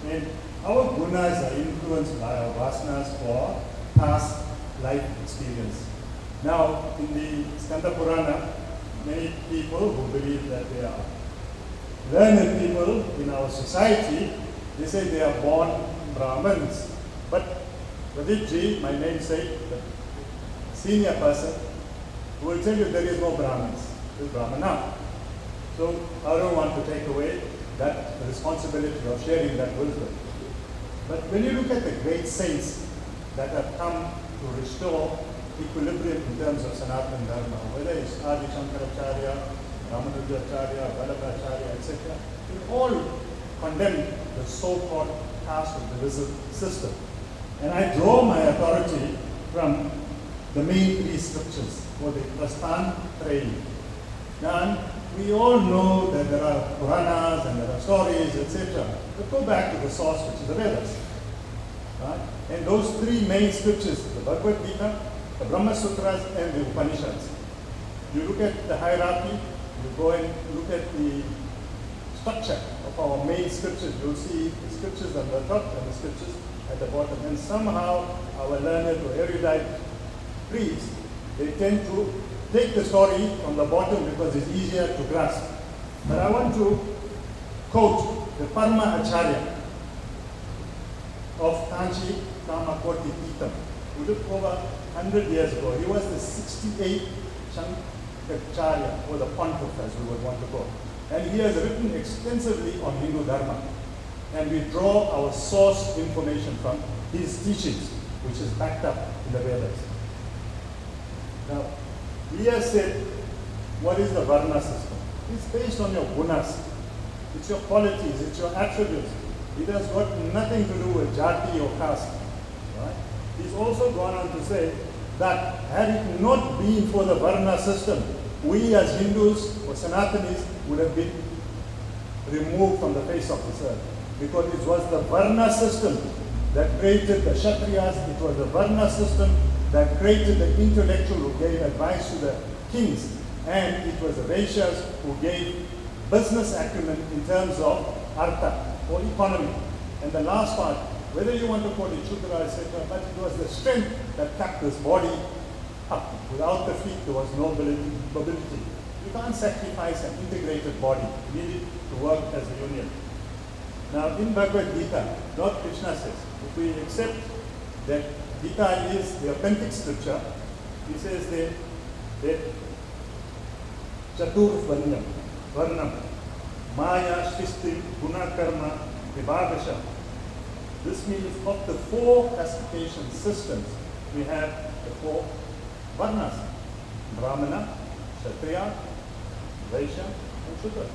S7: And our gunas are influenced by our vasanas or past life experience. Now, in the Skanda Purana, many people who believe that they are learned people in our society, they say they are born Brahmins. But Pradeep my namesake, the senior person, will tell you there is no Brahmins, there is Brahmana. So I don't want to take away that responsibility of sharing that wisdom. But when you look at the great saints that have come to restore equilibrium in terms of Sanatana Dharma, whether it's Adi Shankaracharya, Ramanujacharya, Vallabhacharya, etc., they all condemn the so-called caste or divisive system. And I draw my authority from the main three scriptures, or the Prasthan Trayi. Now, we all know that there are Puranas and there are stories, etc. But go back to the source, which is the Vedas. Right? And those three main scriptures, the Bhagavad Gita, the Brahma Sutras, and the Upanishads. You look at the hierarchy, you go and look at the structure of our main scriptures, you'll see the scriptures at the top and the scriptures at the bottom. And somehow our learned or erudite priests, they tend to take the story from the bottom because it's easier to grasp. But I want to quote the Parma Acharya of Kanchi Kamakoti Pitam, who lived over 100 years ago. He was the 68th Shankaracharya, or the Pontiff as we would want to call. And he has written extensively on Hindu Dharma. And we draw our source information from his teachings, which is backed up in the Vedas. Now, he has said, what is the Varna system? It's based on your gunas. It's your qualities, it's your attributes. It has got nothing to do with jati or caste. Right? He's also gone on to say that had it not been for the Varna system, we as Hindus or Sanatanis would have been removed from the face of this earth. Because it was the Varna system that created the Kshatriyas, it was the Varna system that created the intellectual who gave advice to the kings, and it was the Vaishyas who gave business acumen in terms of artha or economy. And the last part, whether you want to call it Shudra, etc., but it was the strength that kept this body up. Without the feet, there was no mobility. You can't sacrifice an integrated body. You need it to work as a union. Now, in Bhagavad Gita, Lord Krishna says, if we accept that Gita is the authentic scripture, he says that Chatur Varnam, Maya, Shristi, Guna Karma, Vibhagasha. This means of the four classification systems, we have the four Varnas, Brahmana, Kshatriya, Vaishya, and Shudra.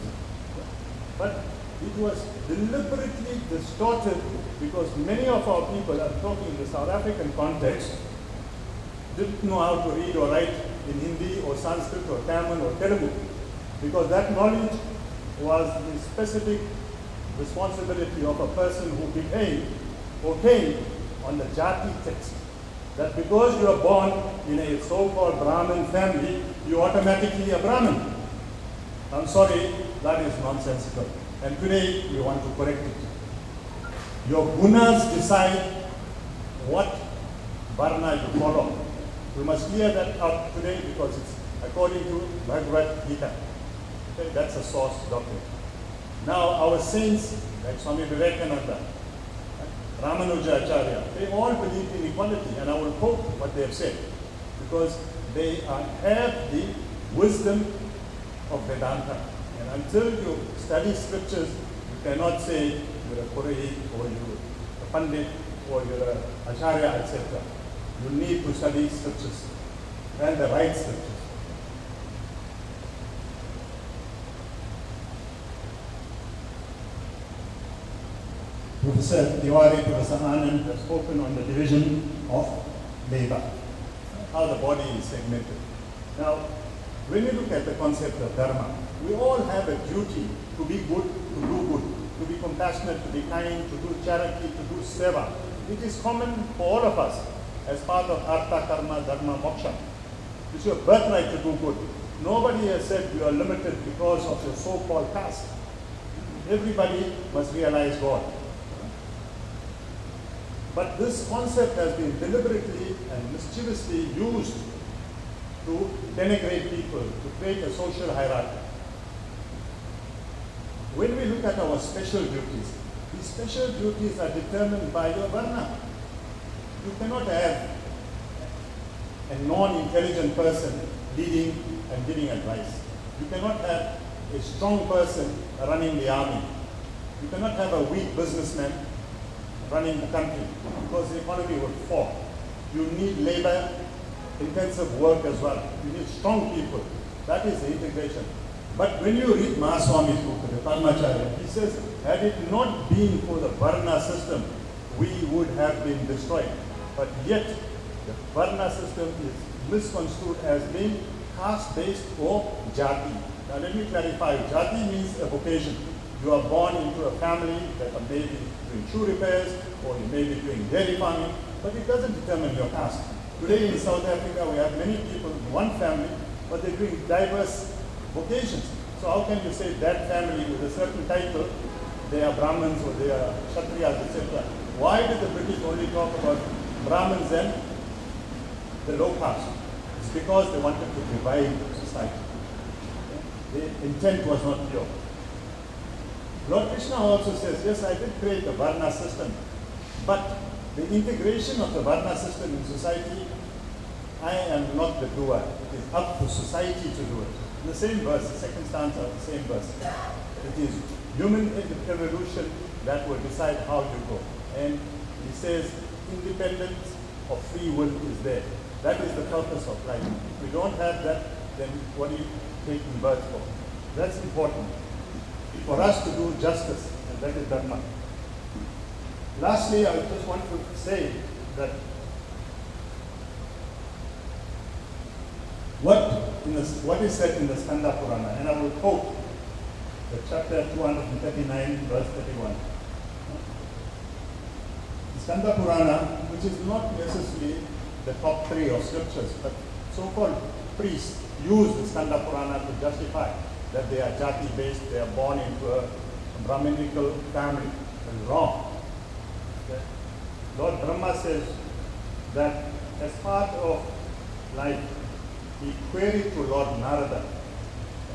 S7: But it was deliberately distorted because many of our people, I'm talking in the South African context, didn't know how to read or write in Hindi or Sanskrit or Tamil or Telugu, because that knowledge was the specific responsibility of a person who became or came on the Jati text. That because you are born in a so-called Brahmin family, you automatically a Brahmin. I'm sorry, that is nonsensical. And today we want to correct it. Your gunas decide what varna you follow. We must clear that out today because it's according to Bhagavad Gita. Okay, that's a source doctrine. Now our saints, like Swami Vivekananda, Ramanuja Acharya, they all believe in equality, and I will quote what they have said because they have the wisdom of Vedanta. And until you study scriptures, you cannot say you're a Purohit or you're a Pandit or you're an Acharya, etc. You need to study scriptures and the right scriptures. Professor Tiwari, Professor Anand have spoken on the division of labor, how the body is segmented. Now, when you look at the concept of dharma, we all have a duty to be good, to do good, to be compassionate, to be kind, to do charity, to do seva. It is common for all of us. as part of Artha, Karma, Dharma, Moksha. It's your birthright to do good. Nobody has said you are limited because of your so-called caste. Everybody must realize God. But this concept has been deliberately and mischievously used to denigrate people, to create a social hierarchy. When we look at our special duties, these special duties are determined by your varna. You cannot have a non-intelligent person leading and giving advice. You cannot have a strong person running the army. You cannot have a weak businessman running the country because the economy will fall. You need labor-intensive work as well. You need strong people. That is the integration. But when you read Mahaswami's book, the Padmacharya, he says, had it not been for the Varna system, we would have been destroyed. But yet, the Varna system is misconstrued as being caste-based or jati. Now let me clarify. Jati means a vocation. You are born into a family that may be doing shoe repairs, or you may be doing dairy farming, but it doesn't determine your caste. Today in South Africa, we have many people in one family, but they're doing diverse vocations. So how can you say that family with a certain title, they are Brahmins or they are Kshatriyas, etc.? Why did the British only talk about Brahmins and the low caste? It's because they wanted to divide society. The intent was not pure. Lord Krishna also says, yes, I did create the Varna system, but the integration of the Varna system in society, I am not the doer. It is up to society to do it. In the same verse, the second stanza of the same verse, it is human evolution that will decide how you go. And he says, independence of free will is there. That is the purpose of life. If we don't have that, then what are you taking birth for? That's important. For us to do justice, and that is Dharma. Lastly, I just want to say that what is said in the Skanda Purana, and I will quote the chapter 239, verse 31. The Skanda Purana, which is not necessarily the top three of scriptures, but so-called priests use the Skanda Purana to justify that they are jati-based, they are born into a Brahminical family. That is wrong. Okay? Lord Brahma says that as part of life, he queried to Lord Narada.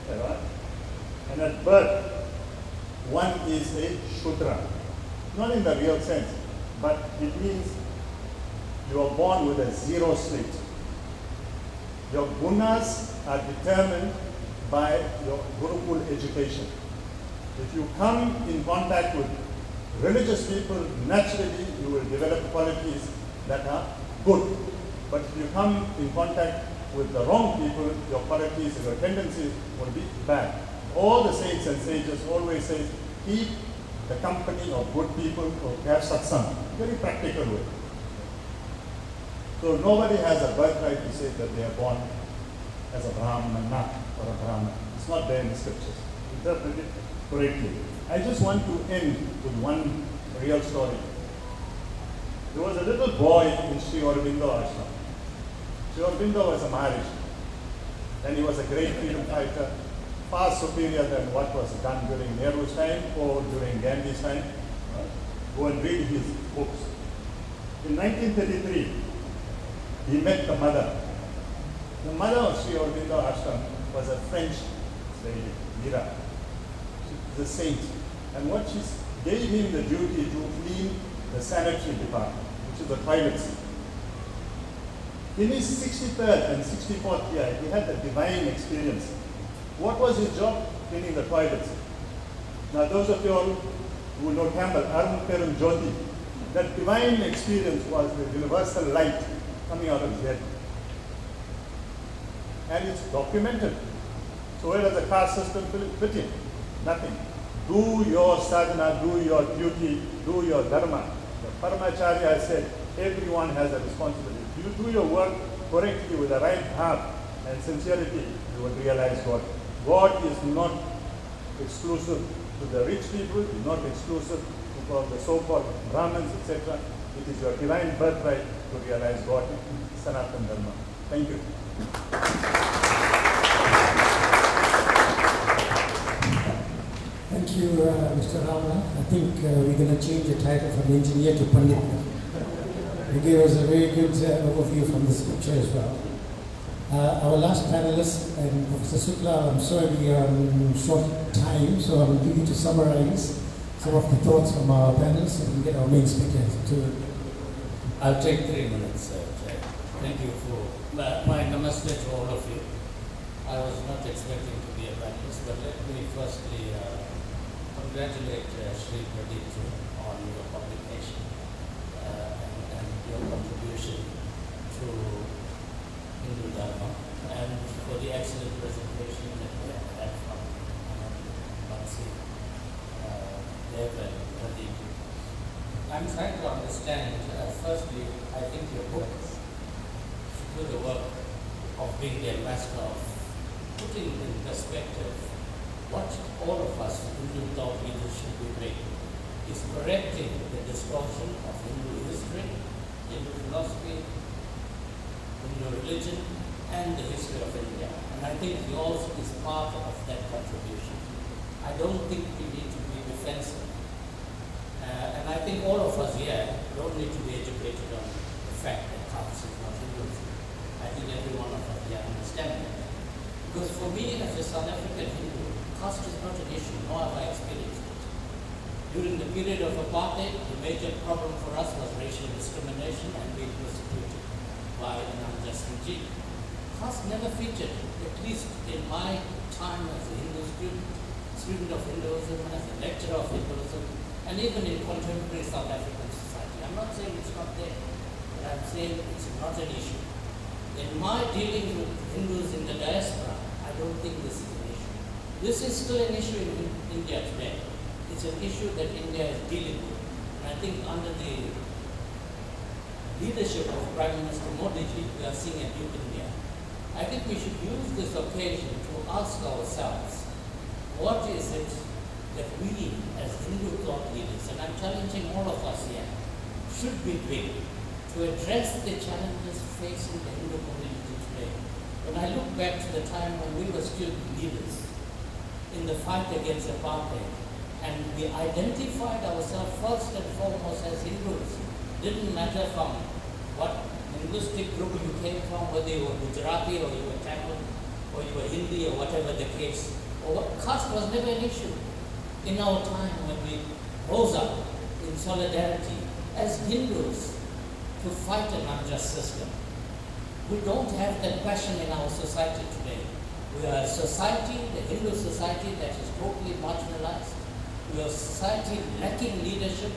S7: Okay, right? And at birth, one is a Shudra. Not in the real sense, but it means you are born with a zero slate. Your gunas are determined by your Gurukul education. If you come in contact with religious people, naturally you will develop qualities that are good. But if you come in contact with the wrong people, your qualities and your tendencies will be bad. All the saints and sages always say, keep the company of good people or have satsang. Very practical way. So nobody has a birthright to say that they are born as a Brahmana or a Brahman. It's not there in the scriptures. Interpret it correctly. I just want to end with one real story. There was a little boy in Sri Aurobindo Ashram. Sri Aurobindo was a Maharishi, and he was a great freedom fighter, far superior than what was done during Nehru's time or during Gandhi's time. Go and read his books. In 1933, he met the mother. The mother of Sri Aurobindo Ashram was a French lady, Mira. She was a saint. And what she gave him the duty to clean the sanitary department, which is the toilets. In his 63rd and 64th year, he had a divine experience. What was his job? Cleaning the toilets. Now those of you all who know Campbell, Arun Perum Jyoti, that divine experience was the universal light coming out of his head. And it's documented. So where does the caste system fit in? Nothing. Do your sadhana, do your duty, do your dharma. The Paramacharya said, everyone has a responsibility. If you do your work correctly with the right heart and sincerity, you will realize God. God is not exclusive to the rich people, is not exclusive to the so-called Brahmins, etc. It is your divine birthright to realize what is Sanatana Dharma. Thank you.
S2: Thank you, Mr. Ramana. I think we're going to change the title from engineer to Pandit. You gave us a very good overview from the scripture as well. Our last panelist, and Professor Sukla, I'm sorry we are on short time, so I'm going to summarize some of the thoughts from our panelists and get our main speakers to.
S8: I'll take 3 minutes, Jay. Thank you for my namaste to all of you. I was not expecting to be a panelist, but let me firstly congratulate Sri Pradeep on your publication and your contribution to Hindu Dharma, and for the excellent presentation that we have had from Bansi, Dev and Pradeep. I'm trying to understand, firstly, I think your book should do the work of being the ambassador of putting in perspective what all of us Hindu thought leaders should be doing, is correcting the distortion of Hindu history, Hindu philosophy, Hindu religion, and the history of India. And I think yours is part of that contribution. I don't think we need to be defensive. And I think all of us here don't need to be educated on the fact that caste is not Hinduism. I think every one of us here understands that. Because for me, as a South African Hindu, caste is not an issue, nor have I experienced it. During the period of apartheid, the major problem for us was racial discrimination and being persecuted by an unjust regime. Caste never featured, at least in my time as a Hindu student of Hinduism, as a lecturer of Hinduism, and even in contemporary South African society. I'm not saying it's not there, but I'm saying it's not an issue. In my dealings with Hindus in the diaspora, I don't think this is an issue. This is still an issue in India today. It's an issue that India is dealing with. And I think under the leadership of Prime Minister Modi ji, we are seeing a new India. I think we should use this occasion to ask ourselves, what is it that we as Hindu thought leaders, and I'm challenging all of us here, should be doing to address the challenges facing the Hindu community today. When I look back to the time when we were student leaders in the fight against apartheid, and we identified ourselves first and foremost as Hindus, didn't matter from what linguistic group you came from, whether you were Gujarati or you were Tamil or you were Hindi or whatever the case, or what, caste was never an issue. In our time when we rose up in solidarity as Hindus to fight an unjust system. We don't have that passion in our society today. We are a society, the Hindu society, that is totally marginalized. We are a society lacking leadership,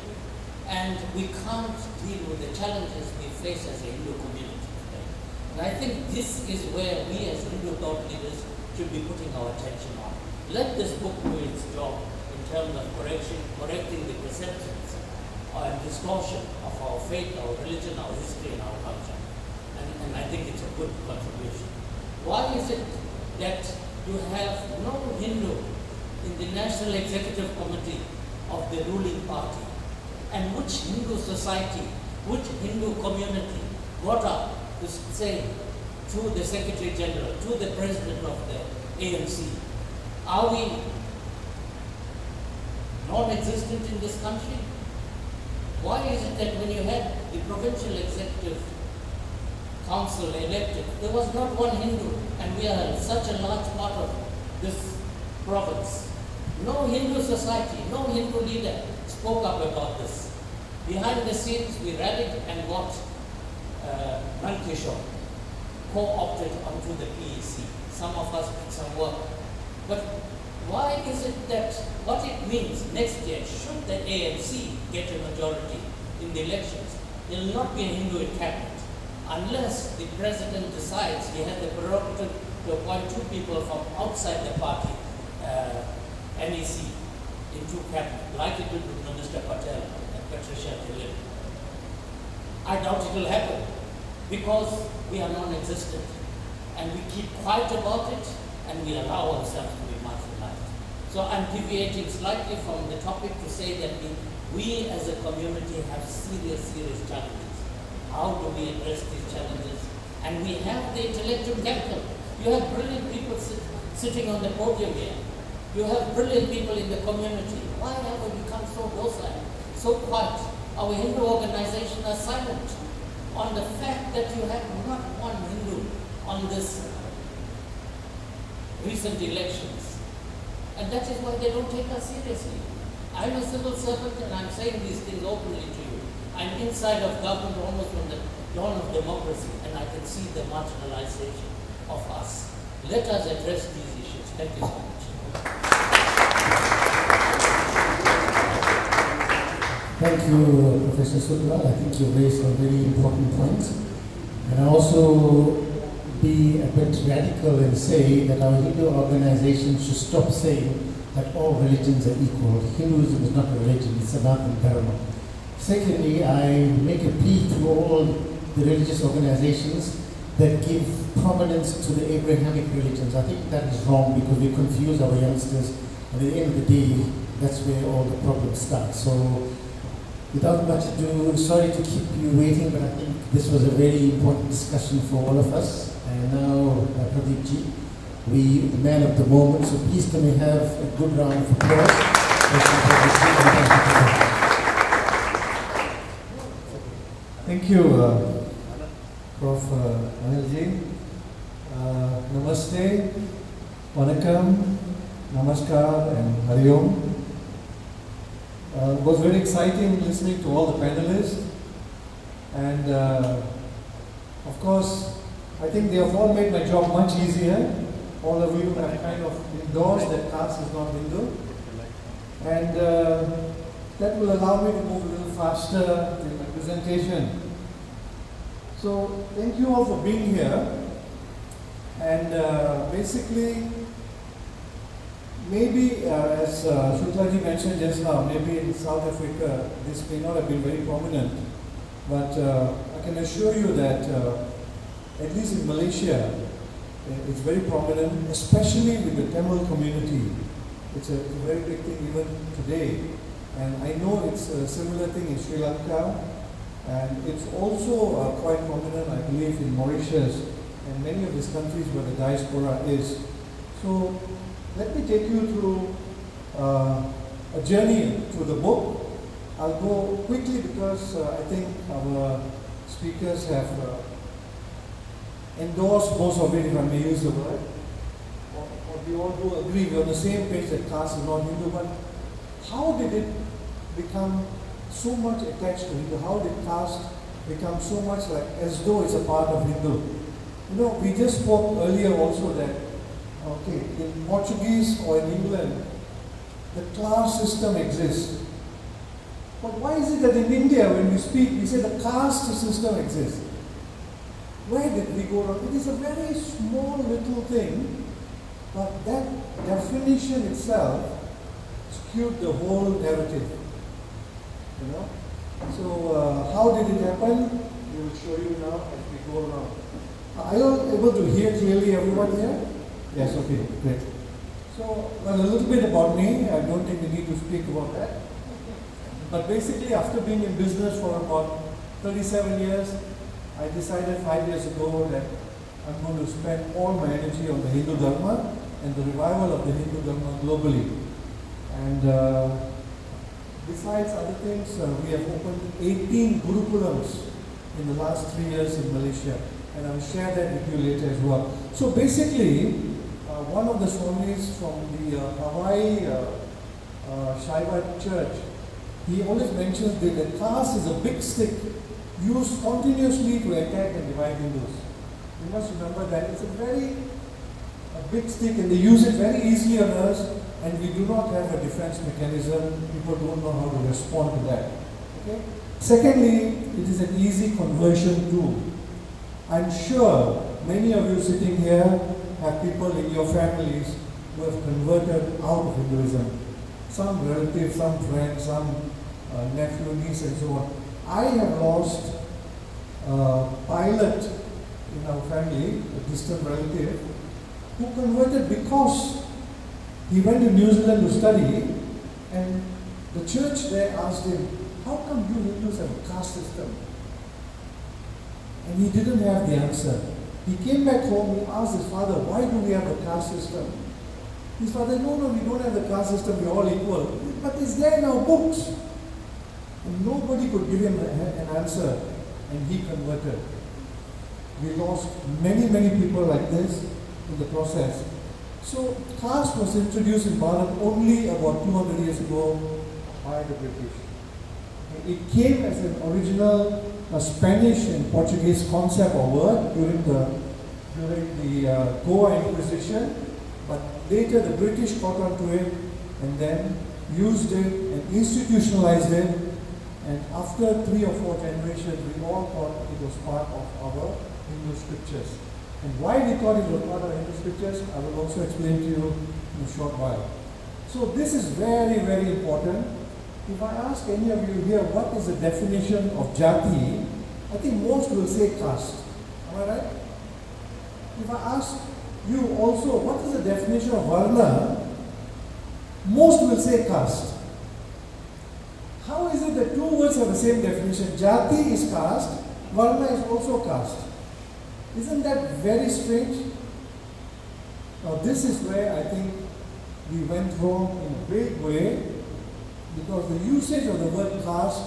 S8: and we can't deal with the challenges we face as a Hindu community today. And I think this is where we as Hindu thought leaders should be putting our attention on. Let this book do its job in terms of correcting the perceptions and distortion of our faith, our religion, our history, and our culture. And I think it's a good contribution. Why is it that you have no Hindu in the National Executive Committee of the ruling party? And which Hindu society, which Hindu community got up to say to the Secretary General, to the President of the ANC, are we non-existent in this country? Why is it that when you had the provincial executive council elected, there was not one Hindu, and we are such a large part of this province? No Hindu society, no Hindu leader spoke up about this. Behind the scenes, we rallied and got Nankishore co-opted onto the PEC. Some of us did some work. But why is it that what it means next year, should the ANC get a majority in the elections, there will not be a Hindu in cabinet unless the president decides he has the prerogative to appoint 2 people from outside the party, NEC, into cabinet, like it did with Minister Patel and Patricia Tillett. I doubt it will happen because we are non-existent, and we keep quiet about it, and we allow ourselves to be marginalized. So I'm deviating slightly from the topic to say that we as a community have serious challenges. How do we address these challenges? And we have the intellectual capital. You have brilliant people sitting on the podium here. You have brilliant people in the community. Why have we become so docile, so quiet? Our Hindu organizations are silent on the fact that you have not one Hindu on this recent elections. And that is why they don't take us seriously. I'm a civil servant and I'm saying these things openly to you. I'm inside of government almost from the dawn of democracy, and I can see the marginalization of us. Let us address these issues. Thank you so much.
S2: Thank you, Professor Sudra. I think you raised some very important points. And I also be a bit radical and say that our Hindu organizations should stop saying that all religions are equal. Hinduism is not a religion, it's an art and dharma. Secondly, I make a plea to all the religious organizations that give prominence to the Abrahamic religions. I think that is wrong because we confuse our youngsters, and at the end of the day, that's where all the problems start. So, without much ado, sorry to keep you waiting, but I think this was a very important discussion for all of us. And now, Pradeep ji, the man of the moment, so please can we have a good round of applause.
S9: Thank you, Prof. Anilji. Namaste, Vanakkam, Namaskar, and Hari Om. It was very exciting listening to all the panelists, and of course, I think they have all made my job much easier. All of you have kind of endorsed that caste is not Hindu, and that will allow me to move a little faster in my presentation. So, thank you all for being here, and basically, maybe as Shuklaji mentioned just now, maybe in South Africa this may not have been very prominent, but I can assure you that at least in Malaysia it's very prominent, especially with the Tamil community. It's a very big thing even today, and I know it's a similar thing in Sri Lanka, and it's also quite prominent, I believe, in Mauritius and many of these countries where the diaspora is. So let me take you through a journey through the book. I'll go quickly because I think our speakers have endorsed most of it, if I may use the word. Or we all do agree, we're on the same page that caste is not Hindu, but how did it become so much attached to Hindu? How did caste become so much like as though it's a part of Hindu? You know, we just spoke earlier also that okay, in Portuguese or in England, the class system exists. But why is it that in India, when we speak, we say the caste system exists? Where did we go wrong? It is a very small little thing, but that definition itself skewed the whole narrative. You know? So, how did it happen? We will show you now as we go along. Are you able to hear clearly, everyone here? Yes, okay, great. So, well, a little bit about me. I don't think we need to speak about that. But basically, after being in business for about 37 years, I decided 5 years ago that I'm going to spend all my energy on the Hindu Dharma and the revival of the Hindu Dharma globally. And besides other things, we have opened 18 Gurukulams in the last 3 years in Malaysia. And I'll share that with you later as well. So basically, one of the Swamis from the Hawaii Shaiva church, he always mentions that the caste is a big stick used continuously to attack and divide Hindus. You must remember that it's a big stick, and they use it very easily on us, and we do not have a defense mechanism. People don't know how to respond to that. Okay? Secondly, it is an easy conversion tool. I'm sure many of you sitting here have people in your families who have converted out of Hinduism. Some relatives, some friends, some nephew, niece, and so on. I have lost a pilot in our family, a distant relative, who converted because he went to New Zealand to study, and the church there asked him, how come you Hindus have a caste system? And he didn't have the answer. He came back home, he asked his father, why do we have a caste system? His father, no, we don't have the caste system, we're all equal. But it's there in our books. And nobody could give him an answer, and he converted. We lost many people like this in the process. So caste was introduced in Bharat only about 200 years ago by the British. It came as an original Spanish and Portuguese concept or word during the Goa Inquisition, but later the British caught on to it and then used it and institutionalized it, and after 3 or 4 generations we all thought it was part of our Hindu scriptures. And why we thought it was part of Hindu scriptures, I will also explain to you in a short while. So this is very important. If I ask any of you here what is the definition of jati, I think most will say caste. Am I right? If I ask you also what is the definition of varna, most will say caste. How is it that 2 words have the same definition? Jati is caste, varna is also caste. Isn't that very strange? Now this is where I think we went wrong in a big way, because the usage of the word caste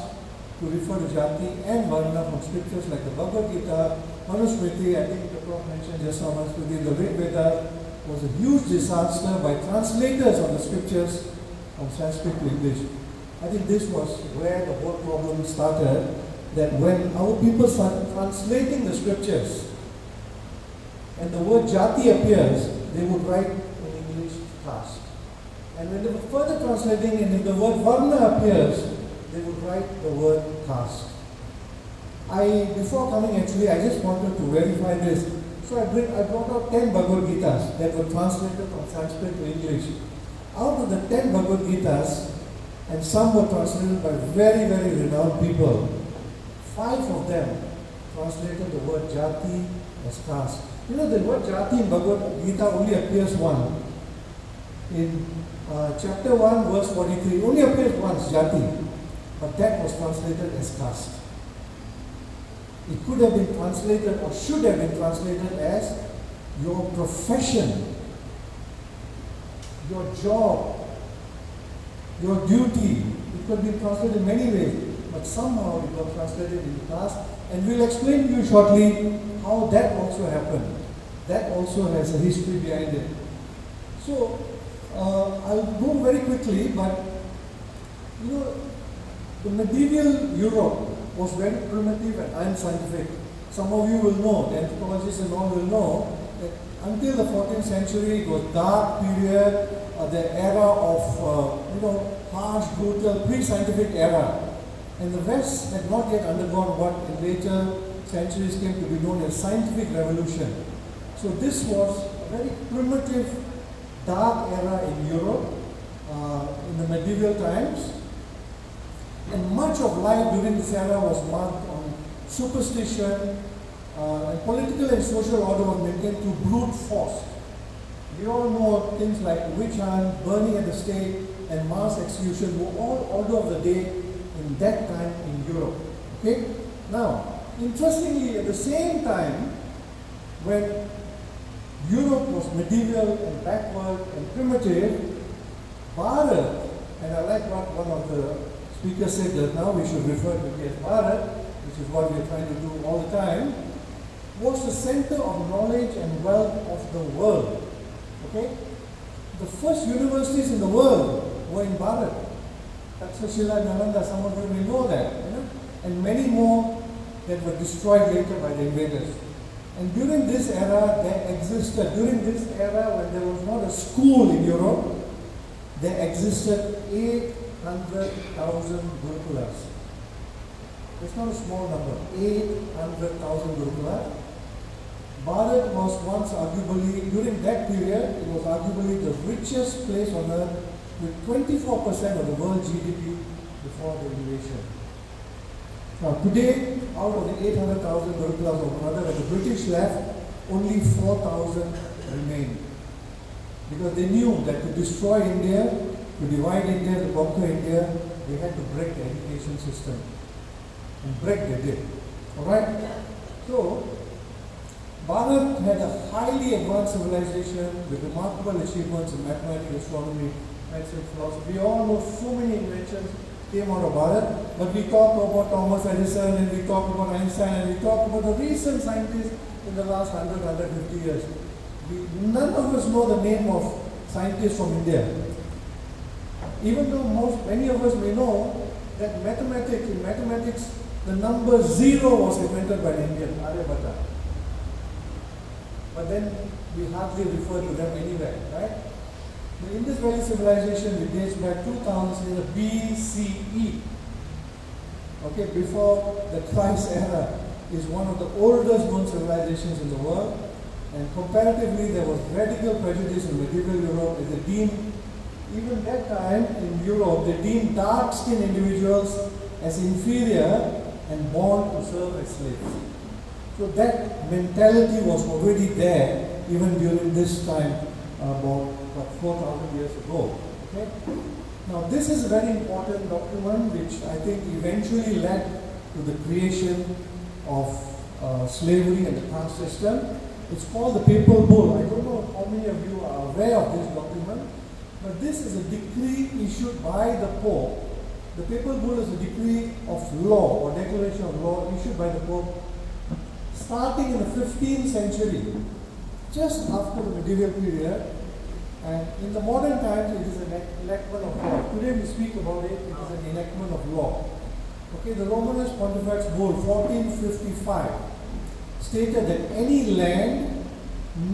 S9: to refer to jati and varna from scriptures like the Bhagavad Gita, Manusmriti, I think the Prophet mentioned just now, Manusmriti, the Rig Veda was a huge disaster by translators of the scriptures from Sanskrit to English. I think this was where the whole problem started, that when our people started translating the scriptures and the word jati appears, they would write in English caste. And when they were further translating, and if the word varna appears, they would write the word caste. Before coming actually, I just wanted to verify this. So I brought out 10 Bhagavad Gitas that were translated from Sanskrit to English. Out of the 10 Bhagavad Gitas, and some were translated by very renowned people, 5 of them translated the word jati as caste. You know, the word jati in Bhagavad Gita only appears once. In chapter 1, verse 43, only appears once, jati. But that was translated as caste. It could have been translated or should have been translated as your profession, your job, your duty. It could be translated in many ways, but somehow it was translated in the past, and we'll explain to you shortly how that also happened. That also has a history behind it. So, I'll go very quickly, but you know, the medieval Europe was very primitive and unscientific. Some of you will know, the anthropologists and all will know, that until the 14th century it was dark period, the era of harsh, brutal, pre-scientific era. And the West had not yet undergone what in later centuries came to be known as scientific revolution. So this was a very primitive, dark era in Europe in the medieval times. And much of life during this era was marked on superstition, and political and social order was maintained through brute force. We all know things like witch hunt, burning at the stake, and mass execution were all order of the day in that time in Europe. Okay? Now, interestingly, at the same time, when Europe was medieval and backward and primitive, Bharat, and I like what one of the speakers said that now we should refer to it as Bharat, which is what we are trying to do all the time, was the center of knowledge and wealth of the world. Okay? The first universities in the world were in Bharat. Taksashila, Nalanda, some of you may know that. And many more that were destroyed later by the invaders. And during this era, during this era when there was not a school in Europe, there existed 800,000 gurukulas. It's not a small number, 800,000 gurukulas. Bharat was once arguably, during that period, it was arguably the richest place on earth with 24% of the world GDP before the invasion. Now today, out of the 800,000 gurukulas or rather when the British left, only 4,000 remained. Because they knew that to destroy India, to divide India, to conquer India, they had to break the education system. And break they did. Alright? So, Bharat had a highly advanced civilization with remarkable achievements in mathematics, astronomy, medicine, philosophy. We all know so many inventions came out of Bharat, but we talk about Thomas Edison and we talk about Einstein and we talk about the recent scientists in the last 150 years. None of us know the name of scientists from India. Even though many of us may know that in mathematics, the number 0 was invented by an Indian, Aryabhatta. But then we hardly refer to them anywhere, right? The Indus Valley civilization, which dates back 2000 BCE, okay, before the Christ era, is one of the oldest known civilizations in the world. And comparatively, there was radical prejudice in medieval Europe as they deemed, even that time in Europe, they deemed dark-skinned individuals as inferior and born to serve as slaves. So that mentality was already there even during this time, about 4,000 years ago. Okay? Now this is a very important document which I think eventually led to the creation of slavery and the caste system. It's called the Papal Bull. I don't know how many of you are aware of this document, but this is a decree issued by the Pope. The Papal Bull is a decree of law or declaration of law issued by the Pope starting in the 15th century, just after the medieval period. And in the modern times, it is an enactment of law. Today we speak about it, it is an enactment of law. Okay, the Romanus Pontifex Bull 1455 stated that any land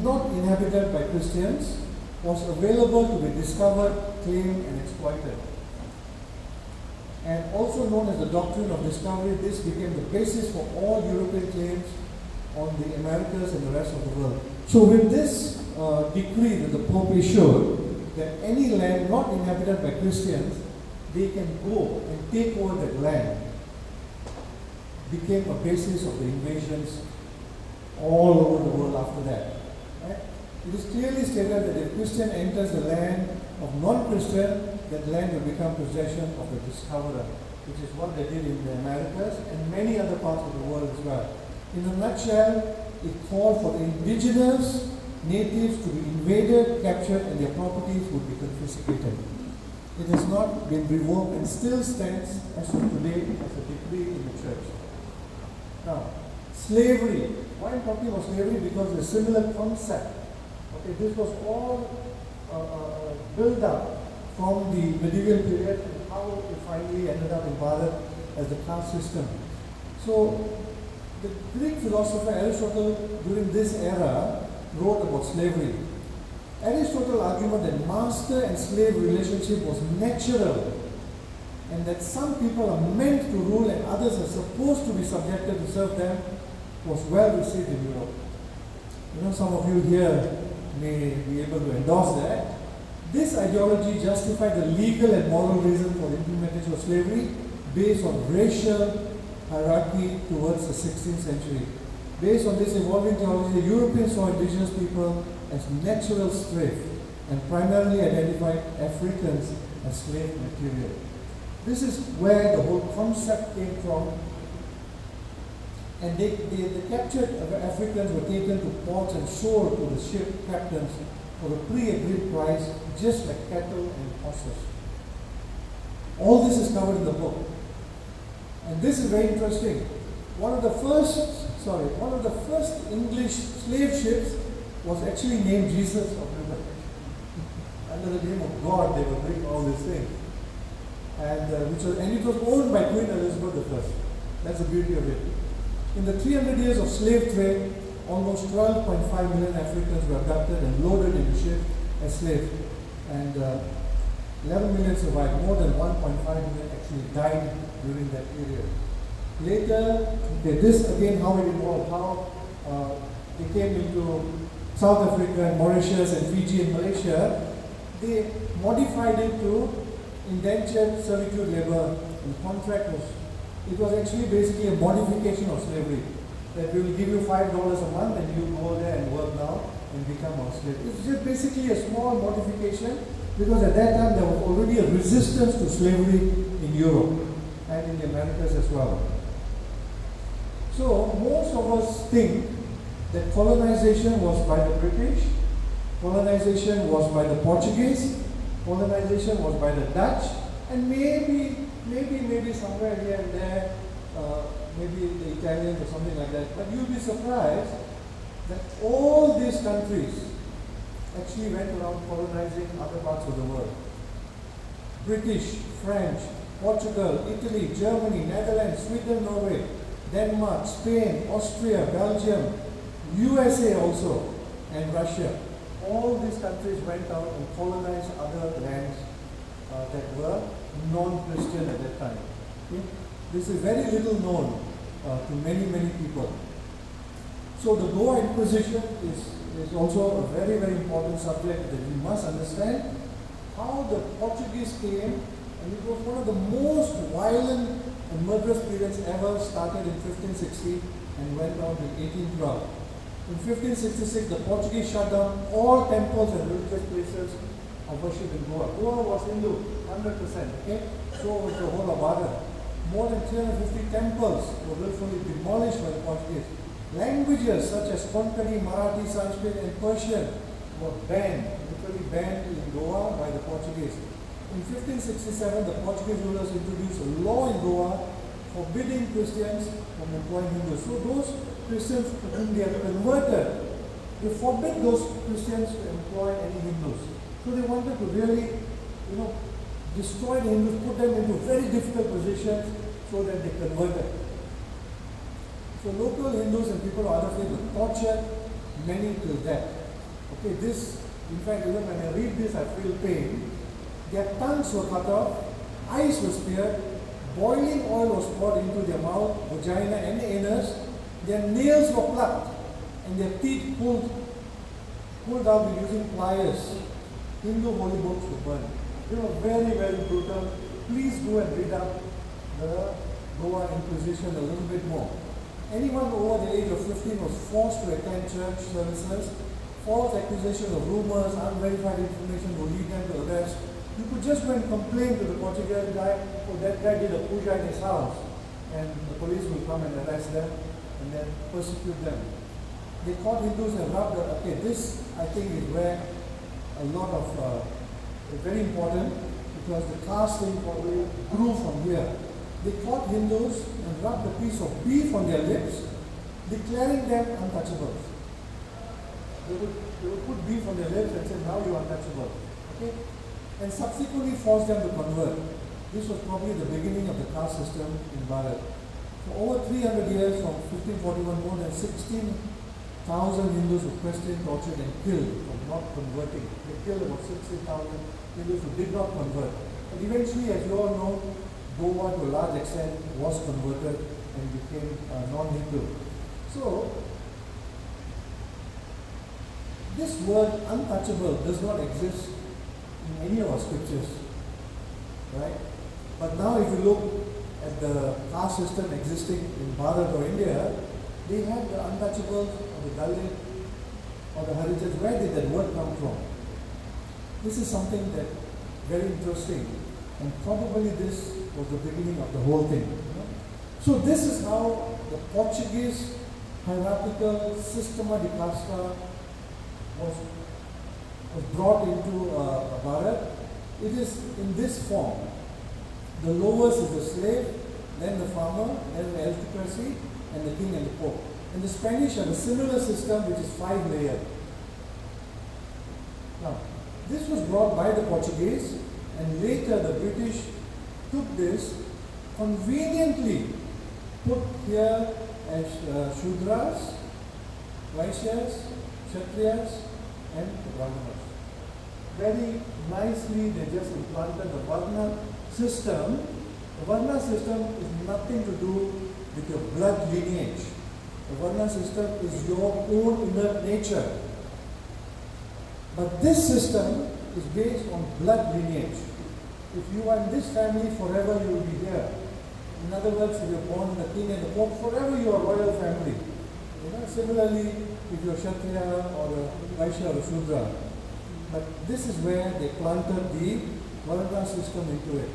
S9: not inhabited by Christians was available to be discovered, claimed, and exploited. And also known as the doctrine of discovery, this became the basis for all European claims on the Americas and the rest of the world. So with this decree that the Pope issued, that any land not inhabited by Christians, they can go and take over that land, became a basis of the invasions all over the world after that. Right? It is clearly stated that if Christian enters the land of non-Christian, that land will become possession of the discoverer, which is what they did in the Americas and many other parts of the world as well. In a nutshell, it called for the indigenous natives to be invaded, captured, and their properties would be confiscated. It has not been revoked and still stands as of today as a decree in the church. Now, slavery. Why I'm talking about slavery? Because a similar concept. Okay, this was all built up from the medieval period and how it finally ended up in Bharat as the caste system. So, the Greek philosopher Aristotle during this era wrote about slavery. Aristotle argued that master and slave relationship was natural and that some people are meant to rule and others are supposed to be subjected to serve them was well received in Europe. You know, some of you here may be able to endorse that. This ideology justified the legal and moral reason for the implementation of slavery based on racial hierarchy towards the 16th century. Based on this evolving theology, the Europeans saw indigenous people as natural slaves and primarily identified Africans as slave material. This is where the whole concept came from. And the captured Africans were taken to ports and sold to the ship captains for a pre-agreed price, just like cattle and horses. All this is covered in the book. And this is very interesting. One of the first English slave ships was actually named Jesus of River. Under the name of God, they were doing all these things. And it was owned by Queen Elizabeth I. That's the beauty of it. In the 300 years of slave trade, almost 12.5 million Africans were abducted and loaded into ships as slaves. And 11 million survived. More than 1.5 million actually died during that period. Later, this again how it evolved, how they came into South Africa and Mauritius and Fiji and Malaysia. They modified it to indentured servitude labor, and the contract was actually basically a modification of slavery. That we will give you $5 a month and you go there and work now and become a slave. It's just basically a small modification because at that time there was already a resistance to slavery in Europe and in the Americas as well. So most of us think that colonization was by the British, colonization was by the Portuguese, colonization was by the Dutch, and maybe somewhere here and there, maybe the Italians or something like that. But you'll be surprised that all these countries actually went around colonizing other parts of the world. British, French, Portugal, Italy, Germany, Netherlands, Sweden, Norway, Denmark, Spain, Austria, Belgium, USA also, and Russia. All these countries went out and colonized other lands that were non-Christian at that time. Okay? This is very little known to many people. So the Goa Inquisition is also a very important subject that we must understand. How the Portuguese came, and it was one of the most violent and murderous periods ever, started in 1560 and went on to 1812. In 1566, the Portuguese shut down all temples and religious places of worship in Goa. Goa was Hindu, 100%, okay? So was the whole of Bharat. More than 350 temples were willfully demolished by the Portuguese. Languages such as Konkani, Marathi, Sanskrit, and Persian were banned, literally banned in Goa by the Portuguese. In 1567, the Portuguese rulers introduced a law in Goa forbidding Christians from employing Hindus. So those Christians whom they had converted, they forbid those Christians to employ any Hindus. So they wanted to really, destroy the Hindus, put them into very difficult positions so that they converted. So local Hindus and people of other faiths were tortured, many till death. Okay, this, in fact, even when I read this, I feel pain. Their tongues were cut off, eyes were speared, boiling oil was poured into their mouth, vagina, and anus. Their nails were plucked, and their teeth pulled out with using pliers. Hindu holy books were burned. They were very brutal. Please go and read up the Goa Inquisition a little bit more. Anyone over the age of 15 was forced to attend church services. False accusation of rumors, unverified information will lead them to arrest. You could just go and complain to the Portuguese guy, oh, that guy did a puja in his house, and the police will come and arrest them and then persecute them. They caught Hindus and rubbed the, okay, this I think is where a lot of, very important, because the caste thing probably grew from here. They caught Hindus and rubbed a piece of beef on their lips, declaring them untouchables. They would put beef on their lips and say, now you are untouchable. Okay? And subsequently forced them to convert. This was probably the beginning of the caste system in Bharat. For over 300 years, from 1541, more than 16,000 Hindus were questioned, tortured, and killed for not converting. They killed about 16,000 Hindus who did not convert. But eventually, as you all know, Goa to a large extent was converted and became non-Hindu. So, this word untouchable does not exist in any of our scriptures, right? But now if you look at the caste system existing in Bharat or India, they have the untouchables or the Dalit or the Harijans. Where did that word come from? This is something that very interesting, and probably this was the beginning of the whole thing. So this is how the Portuguese hierarchical Sistema de Casta was brought into Bharat. It is in this form. The lowest is the slave, then the farmer, then the aristocracy, and the king and the pope. And the Spanish have a similar system which is 5 layered. Now, this was brought by the Portuguese, and later the British took this, conveniently put here as Shudras, Vaishyas, Kshatriyas, and Brahmanas. Very nicely they just implanted the Varna system. The Varna system is nothing to do with your blood lineage. The Varna system is your own inner nature. But this system is based on blood lineage. If you are in this family, forever you will be here. In other words, if you are born in the king and the pope, forever you are royal family. Similarly, if you are Kshatriya or a Vaishya or a Shudra. But this is where they planted the Varna system into it.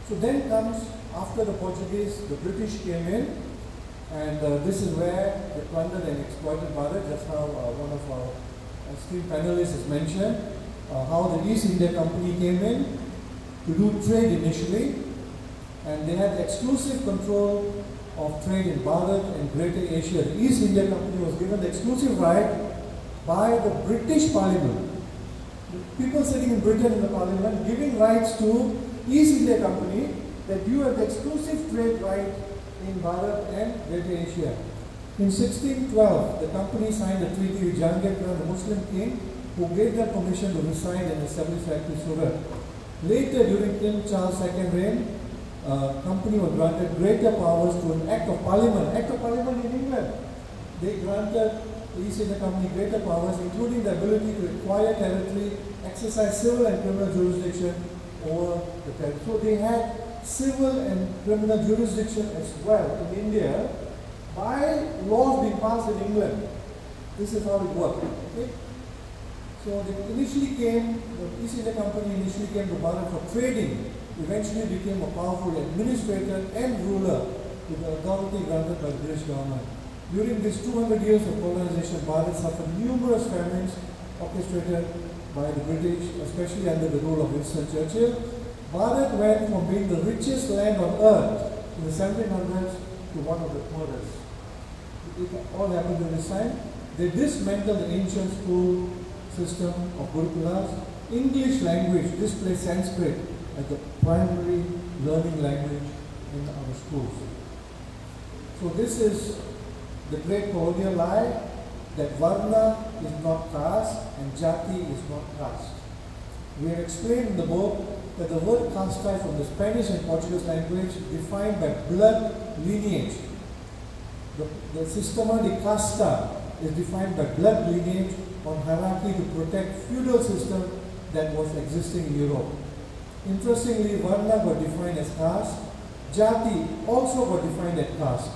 S9: So then comes, after the Portuguese, the British came in, And this is where they plundered and exploited Bharat. Just now one of our esteemed panelists has mentioned how the East India Company came in to do trade initially, and they had exclusive control of trade in Bharat and Greater Asia. The East India Company was given the exclusive right by the British Parliament. The people sitting in Britain in the Parliament giving rights to East India Company that you have the exclusive trade right in Bharat and Greater Asia. In 1612, the company signed a treaty with Jahangir Khan, the Muslim king, who gave them permission to reside and establish factories in Surat. Later, during King Charles II reign, company was granted greater powers through an Act of Parliament. Act of Parliament in England. They granted the East India Company greater powers, including the ability to acquire territory, exercise civil and criminal jurisdiction over the territory. So they had civil and criminal jurisdiction as well in India by laws being passed in England. This is how it worked. Okay? So they initially came, the East India Company initially came to Bharat for trading, eventually became a powerful administrator and ruler with the authority granted by the British government. During these 200 years of colonization, Bharat suffered numerous famines orchestrated by the British, especially under the rule of Winston Churchill. Bharat went from being the richest land on earth in the 1700s to one of the poorest. It all happened during this time. They dismantled the ancient school system of Gurukulas. English language displaced Sanskrit as the primary learning language in our schools. So this is the great colonial lie that Varna is not caste and Jati is not caste. We have explained in the book that the word caste from the Spanish and Portuguese language defined by blood lineage. The sistema de casta is defined by blood lineage on hierarchy to protect feudal system that was existing in Europe. Interestingly, Varna got defined as caste. Jati also got defined as caste.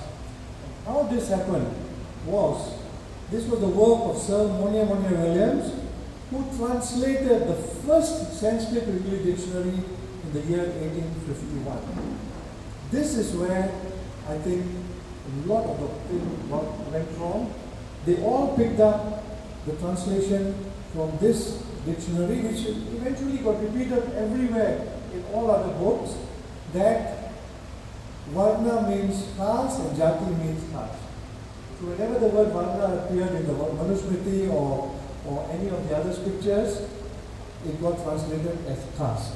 S9: How this happened was, this was the work of Sir Monia Williams, who translated the first Sanskrit to English dictionary in the year 1851. This is where I think a lot of the thing went wrong. They all picked up the translation from this dictionary, which eventually got repeated everywhere in all other books, that Varna means caste and Jati means caste. So whenever the word Varna appeared in the Manusmriti or any of the other scriptures, it got translated as caste.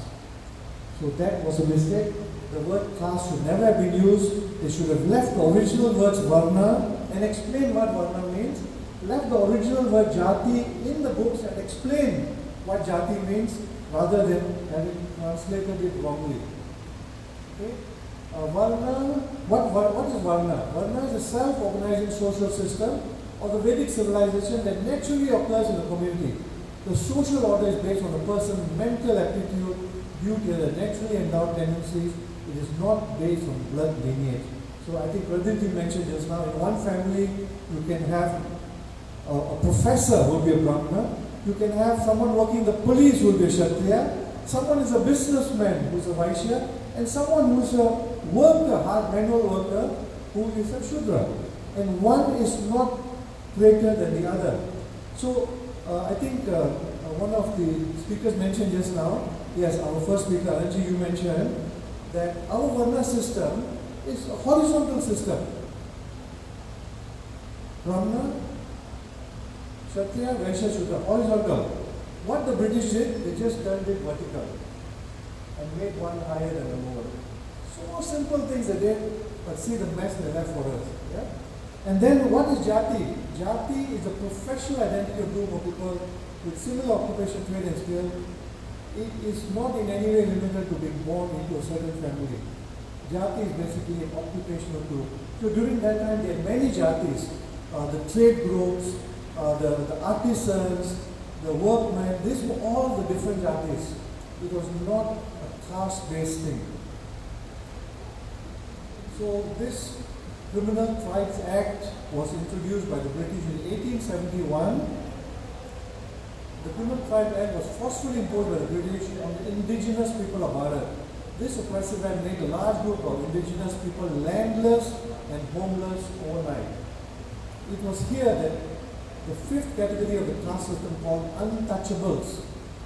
S9: So that was a mistake. The word caste should never have been used. They should have left the original words Varna and explained what Varna means, left the original word Jati in the books and explained what Jati means rather than having translated it wrongly. Okay? Varna, what is Varna? Varna is a self-organizing social system of the Vedic civilization that naturally occurs in a community. The social order is based on a person's mental aptitude, beauty, and the naturally endowed tendencies. It is not based on blood lineage. So I think Praditi mentioned just now, in one family you can have a professor who will be a Brahmana, you can have someone working in the police who will be a Kshatriya, someone is a businessman who is a Vaishya, and someone who is a worker, hard manual worker, who is a Shudra. And one is not greater than the other. So I think one of the speakers mentioned just now, yes, our first speaker, Aranji, you mentioned that our Varna system is a horizontal system. Brahmana, Kshatriya, Vaishya, Shudra, horizontal. What the British did, they just turned it vertical and made one higher than the lower. So simple things they did, but see the mess they left for us. Yeah? And then what is Jati? Jati is a professional identity of group of people with similar occupation, trade and skill. It is not in any way limited to being born into a certain family. Jati is basically an occupational group. So during that time there are many Jatis, the trade groups, the artisans, the workmen, these were all the different Jatis. It was not a caste-based thing. So this Criminal Tribes Act was introduced by the British in 1871. The Criminal Tribes Act was forcefully imposed by the British on the indigenous people of Bharat. This oppressive act made a large group of indigenous people landless and homeless overnight. It was here that the fifth category of the caste system called untouchables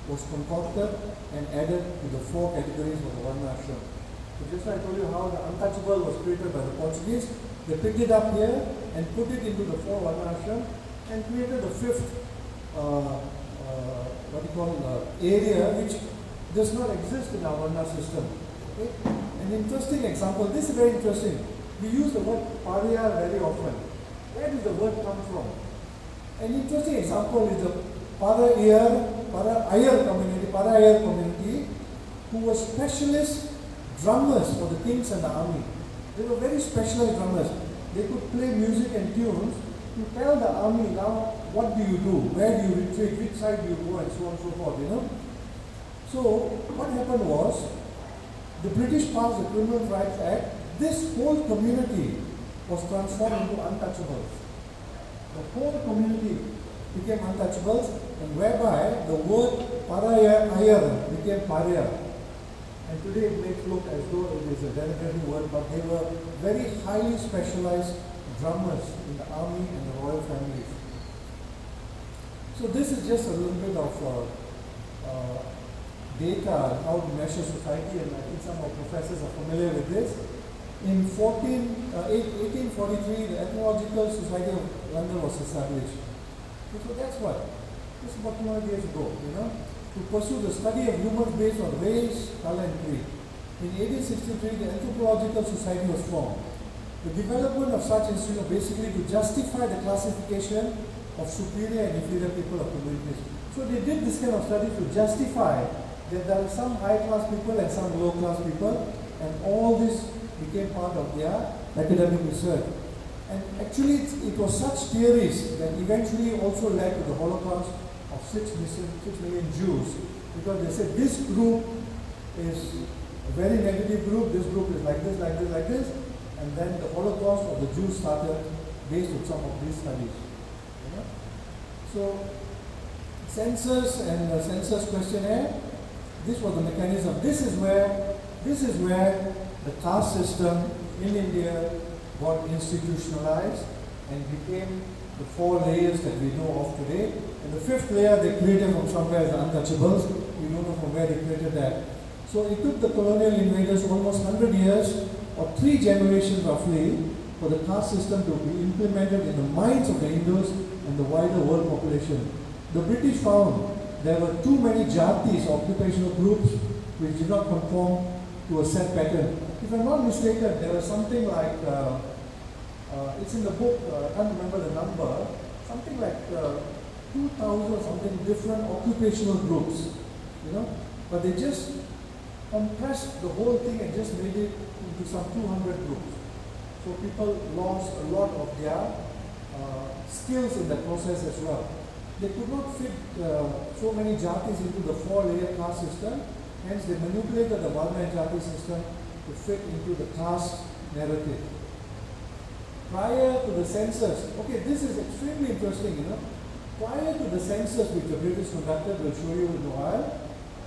S9: was concocted and added to the four categories of the Varna Ashram. So just like I told you how the untouchable was created by the Portuguese, they picked it up here and put it into the four Varna Ashram and created the fifth area which does not exist in our Varna system. Okay? An interesting example, this is very interesting. We use the word Pariya very often. Where does the word come from? An interesting example is the Para-Iyer community, who were specialist drummers for the kings and the army. They were very specialized drummers. They could play music and tunes to tell the army, now what do you do, where do you retreat, which side do you go, and so on and so forth, So what happened was, the British passed the Criminal Rights Act. This whole community was transformed into untouchables. The whole community became untouchables, and whereby the word Para-Iyer became Pariya. And today it makes look as though it is a derogatory word, but they were very highly specialized drummers in the army and the royal families. So this is just a little bit of data on how to measure society, and I think some of our professors are familiar with this. In 1843, the Ethnological Society of London was established. So that's what? This is about 200 years ago, to pursue the study of humans based on race, color, and creed. In 1863, the Anthropological Society was formed. The development of such institutions basically to justify the classification of superior and inferior people of communities. So they did this kind of study to justify that there are some high-class people and some low-class people, and all this became part of their academic research. And actually, it was such theories that eventually also led to the Holocaust of 6 million Jews, because they said this group is a very negative group, this group is like this, like this, like this, and then the Holocaust of the Jews started based on some of these studies. So, census and the census questionnaire, this was the mechanism. This is where the caste system in India got institutionalized and became the 4 layers that we know of today. And the 5th layer they created from somewhere as the untouchables. We don't know from where they created that. So it took the colonial invaders almost 100 years or 3 generations roughly for the caste system to be implemented in the minds of the Hindus and the wider world population. The British found there were too many jatis, occupational groups, which did not conform to a set pattern. If I'm not mistaken, there was something like, it's in the book, I can't remember the number, something like 2,000 or something different occupational groups, but they just compressed the whole thing and just made it into some 200 groups. So people lost a lot of their skills in the process as well. They could not fit so many jatis into the 4-layer caste system, hence they manipulated the Varna and jati system to fit into the caste narrative. Prior to the census, okay, this is extremely interesting, Prior to the census which the British conducted, we'll show you in a while,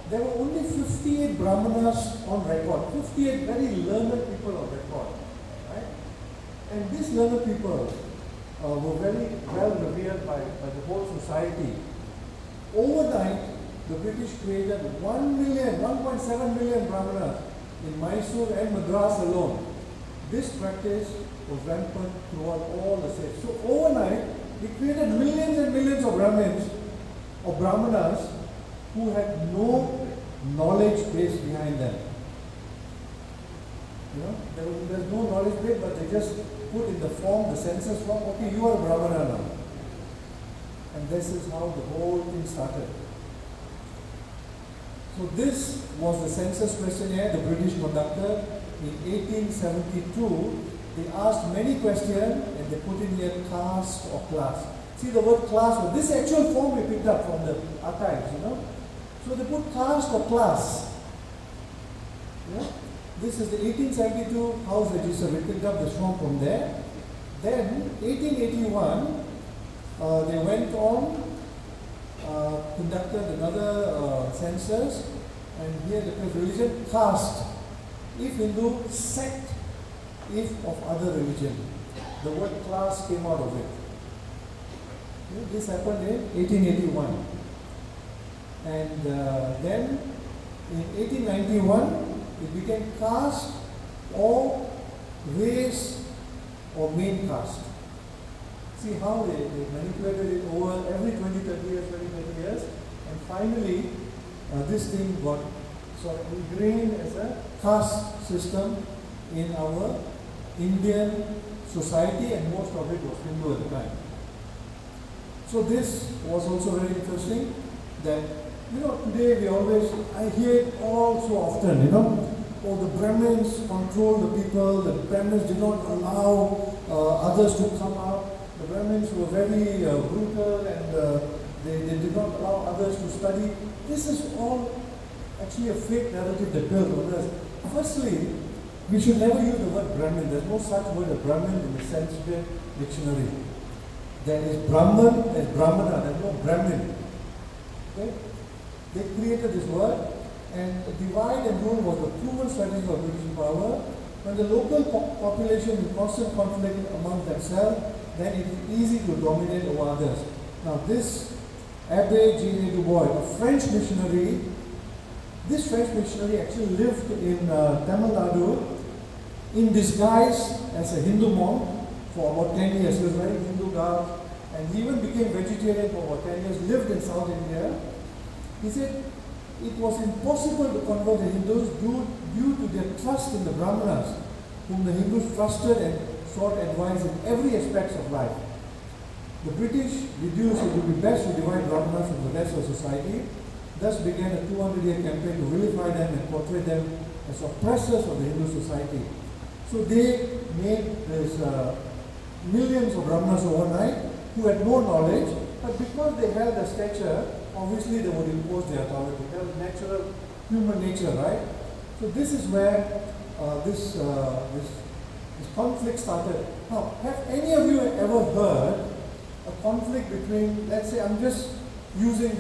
S9: there were only 58 Brahmanas on record, 58 very learned people on record, right? And these learned people were very well revered by the whole society. Overnight, the British created 1.7 million Brahmanas in Mysore and Madras alone. This practice was rampant throughout all the states. So overnight, we created millions and millions of Brahmins, or Brahmanas, who had no knowledge base behind them. There's no knowledge base, but they just put in the form, the census form, okay, you are a Brahmana now. And this is how the whole thing started. So this was the census questionnaire the British conducted in 1872. They asked many questions and they put in here caste or class. See the word class, this actual form we picked up from the archives, So they put caste or class. This is the 1872 house register. We picked up this form from there. Then 1881, they went on, conducted another census, and here the religion caste. If Hindu, sect. if of other religion. The word class came out of it. This happened in 1881. And then in 1891, it became caste or race or main caste. See how they manipulated it over every 20, 30 years, 20, 30 years. And finally, this thing got sort of ingrained as a caste system in our Indian society, and most of it was Hindu at the time. So this was also very interesting that, today I hear it all so often, oh, the Brahmins controlled the people, the Brahmins did not allow others to come up, the Brahmins were very brutal, and they did not allow others to study. This is all actually a fake narrative that built on us. Firstly, we should never use the word Brahmin. There's no such word as Brahmin in the Sanskrit dictionary. There is Brahman, there's Brahmana, there's no Brahmin. Okay? They created this word, and divide and rule was the proven strategy of British power. When the local population is constant conflict among themselves, then it is easy to dominate over others. Now this Abbé G.A. Du Bois, a French missionary, this French missionary actually lived in Tamil Nadu in disguise as a Hindu monk for about 10 years. He was wearing Hindu garb, and he even became vegetarian for about 10 years, lived in South India. He said it was impossible to convert the Hindus due to their trust in the Brahmanas, whom the Hindus trusted and sought advice in every aspect of life. The British deduced it would be best to divide Brahmanas from the rest of society. Thus began a 200-year campaign to vilify them and portray them as oppressors of the Hindu society. So they made this millions of Brahmanas overnight who had no knowledge, but because they held a stature, obviously they would impose their authority. That was natural human nature, right? So this is where this conflict started. Now, have any of you ever heard a conflict between, let's say, I'm just using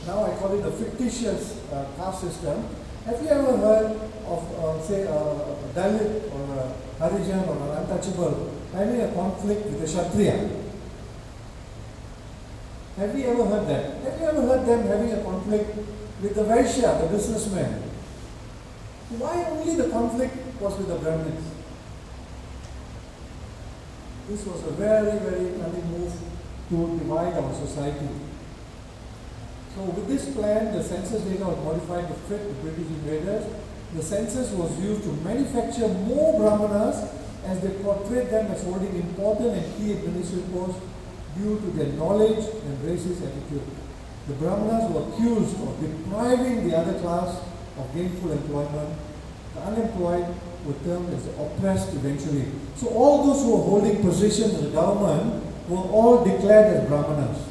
S9: now I call it the fictitious caste system. Have you ever heard of, say, a Dalit or a Harijan or an untouchable having a conflict with a Kshatriya? Have you ever heard that? Have you ever heard them having a conflict with the Vaishya, the businessman? Why only the conflict was with the Brahmins? This was a very, very cunning move to divide our society. So with this plan, the census data was modified to fit the British invaders. The census was used to manufacture more Brahmanas as they portrayed them as holding important and key administrative posts due to their knowledge and racist attitude. The Brahmanas were accused of depriving the other class of gainful employment. The unemployed were termed as the oppressed eventually. So all those who were holding positions in the government were all declared as Brahmanas.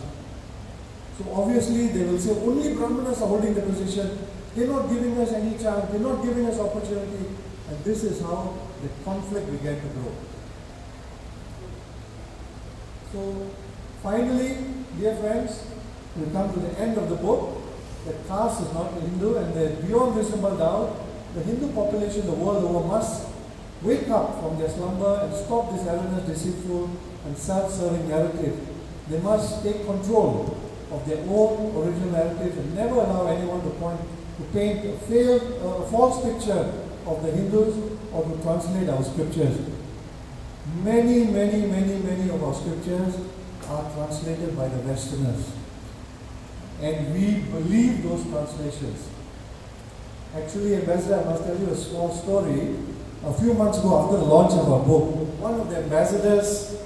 S9: So obviously they will say only Brahmanas are holding the position. They're not giving us any chance. They're not giving us opportunity. And this is how the conflict began to grow. So finally, dear friends, we come to the end of the book. That caste is not Hindu, and that beyond reasonable doubt, the Hindu population the world over must wake up from their slumber and stop this erroneous, deceitful, and self-serving narrative. They must take control of their own original narratives and never allow anyone to paint a false picture of the Hindus or to translate our scriptures. Many of our scriptures are translated by the Westerners, and we believe those translations. Actually, Ambassador, I must tell you a small story. A few months ago, after the launch of our book, one of the ambassadors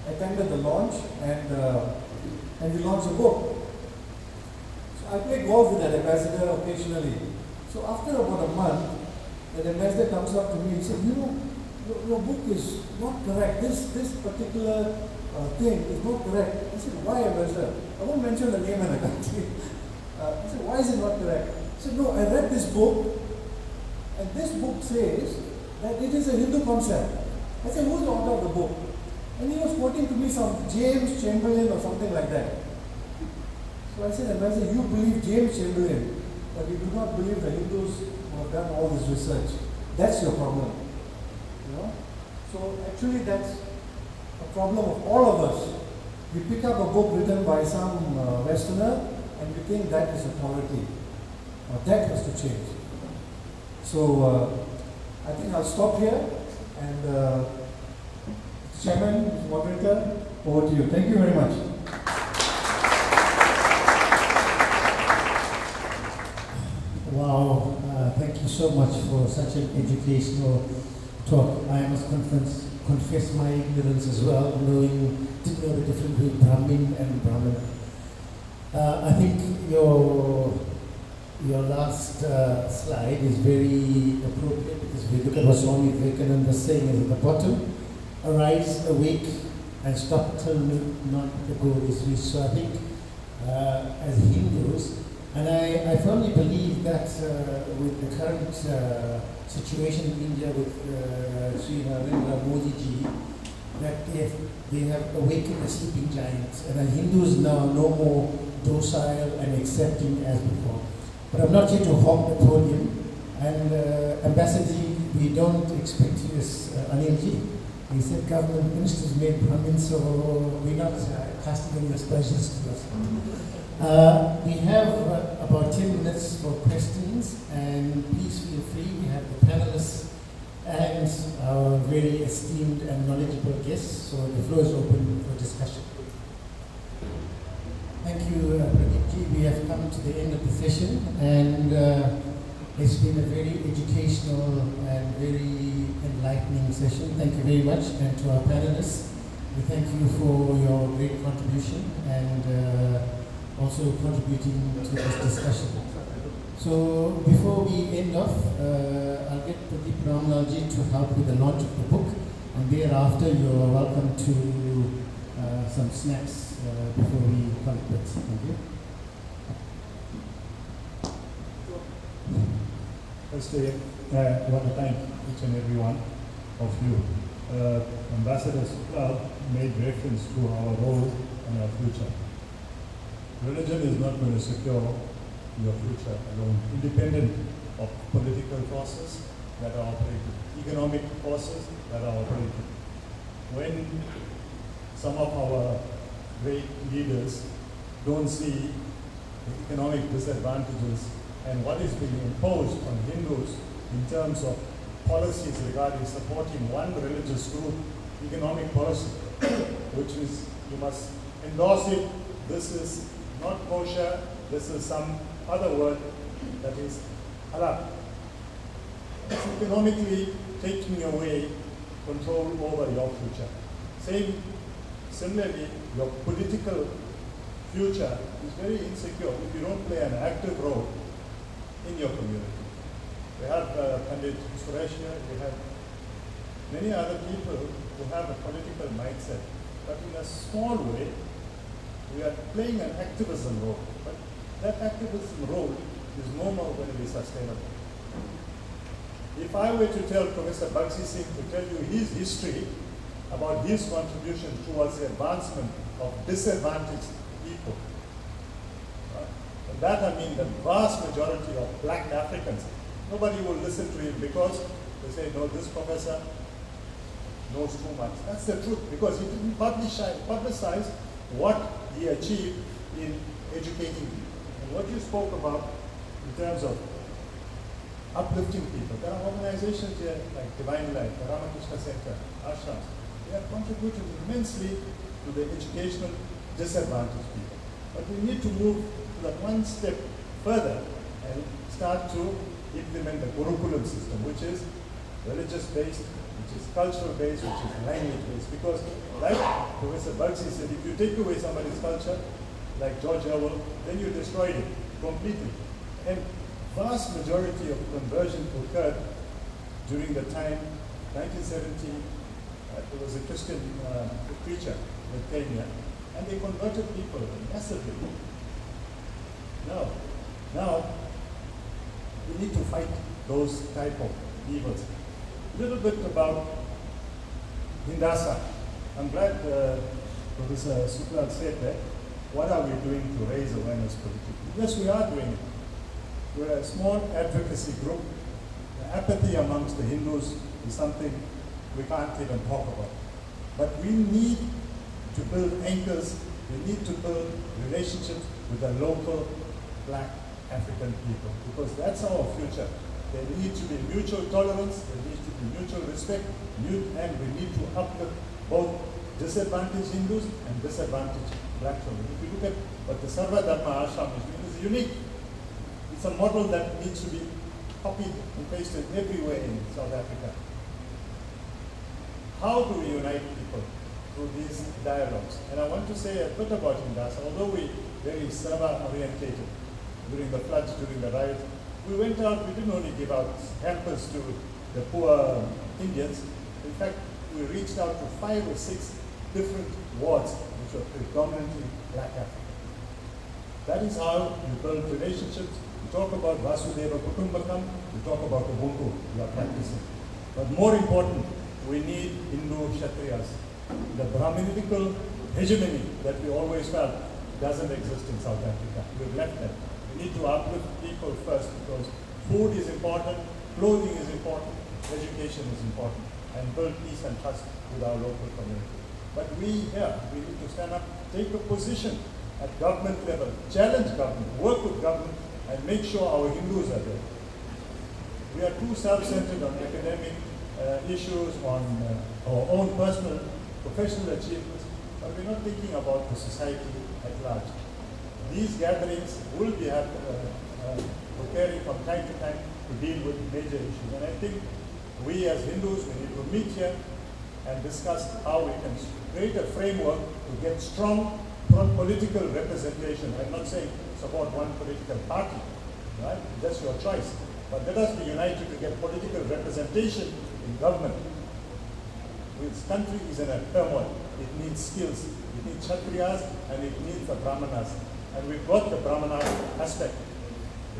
S9: attended the launch, and we launched a book. So I play golf with that ambassador occasionally. So after about a month, the ambassador comes up to me and said, your book is not correct. This particular thing is not correct. I said, why, ambassador? I won't mention the name and the country. He said, why is it not correct? I said, no, I read this book, and this book says that it is a Hindu concept. I said, who is the author of the book? And he was quoting to me some James Chamberlain or something like that. So I said, Ambassador, you believe James Chamberlain, but you do not believe the Hindus who have done all this research. That's your problem. You know? So actually that's a problem of all of us. We pick up a book written by some Westerner and we think that is authority. That has to change. So I think I'll stop here and Chairman, Moderator, over to you. Thank you very much.
S2: Wow, thank you so much for such an educational talk. I must confess my ignorance as well, didn't know the difference between Brahmin and Brahmana. I think your last slide is very appropriate because if you look at what Swami Vivekananda is saying is at the bottom, arise, awake, and stop till not the goal is reached. So I think as Hindus, and I firmly believe that with the current situation in India with Sri Narendra Modi ji, that they have awakened the sleeping giants, and Hindus now are no more docile and accepting as before. But I'm not here to hog the podium, and Ambassador, we don't expect you as Anilji. He said government ministers made Brahmin, so we're not casting any aspersions to us. We have about 10 minutes for questions, and please feel free. We have the panelists and our very esteemed and knowledgeable guests, so the floor is open for discussion. Thank you, Pradeep. We have come to the end of the session, and it's been a very educational and very enlightening session. Thank you very much. And to our panelists, we thank you for your great contribution and also contributing to this discussion. So before we end off, I'll get Pradeep Ramanalji to help with the launch of the book, and thereafter you are welcome to some snacks before we call it quits. Thank you.
S7: Firstly, I want to thank each and every one of you. Ambassadors made reference to our role and our future. Religion is not going to secure your future alone, independent of political forces that are operating, economic forces that are operating. When some of our great leaders don't see the economic disadvantages and what is being imposed on Hindus in terms of policies regarding supporting one religious group, economic policy, which is, you must endorse it, this is not kosher, this is some other word that is halal. It's economically taking away control over your future. Similarly, your political future is very insecure if you don't play an active role in your community. We have Pandit Suresh here, we have many other people who have a political mindset, but in a small way, we are playing an activism role. But that activism role is no more going to be sustainable. If I were to tell Professor Bagsi Singh to tell you his history about his contribution towards the advancement of disadvantaged people, and that I mean the vast majority of black Africans, nobody will listen to him because they say, no, this professor knows too much. That's the truth, because he didn't publicize what he achieved in educating people. And what you spoke about in terms of uplifting people, there are organizations here like Divine Life, the Ramakrishna Center, Ashrams. They have contributed immensely to the educational disadvantaged people. But we need to move to that one step further and start to implement the Gurukulam system, which is religious-based, which is cultural-based, which is language-based. Because like Professor Bagsi said, if you take away somebody's culture, like George Orwell, then you destroyed it completely. And vast majority of conversion occurred during the time, 1970, there was a Christian preacher that came here, and they converted people massively. Now, we need to fight those type of evils. A little bit about Hindasa. I'm glad Professor Suklal said that. What are we doing to raise awareness politically? Yes, we are doing it. We're a small advocacy group. The apathy amongst the Hindus is something we can't even talk about. But we need to build anchors, we need to build relationships with the local black African people, because that's our future. There needs to be mutual tolerance, there needs to be mutual respect, and we need to uplift both disadvantaged Hindus and disadvantaged black children. If you look at what the Sarva Dharma Ashram is doing, it's unique. It's a model that needs to be copied and pasted everywhere in South Africa. How do we unite people through these dialogues? And I want to say a bit about Indasa. Although we very Sarva orientated during the floods, during the riots, we went out, we didn't only give out hampers to the poor Indians. In fact, we reached out to 5 or 6 different wards which were predominantly black African. That is how you build relationships. We talk about Vasudeva Kutumbakam, we talk about Ubuntu, we are practicing. But more important, we need Hindu Kshatriyas. The Brahminical hegemony that we always felt doesn't exist in South Africa. We've left that. We need to uplift people first, because food is important, clothing is important, education is important, and build peace and trust with our local community. But we here, we need to stand up, take a position at government level, challenge government, work with government, and make sure our Hindus are there. We are too self-centered on academic issues, on our own personal, professional achievements, but we're not thinking about the society at large. These gatherings will be preparing from time to time to deal with major issues. And I think we as Hindus, we need to meet here and discuss how we can create a framework to get strong political representation. I'm not saying support one political party, right? That's your choice. But let us be united to get political representation in government. This country is in a turmoil. It needs skills. It needs Kshatriyas and it needs the Brahmanas. And we've got the Brahmana aspect.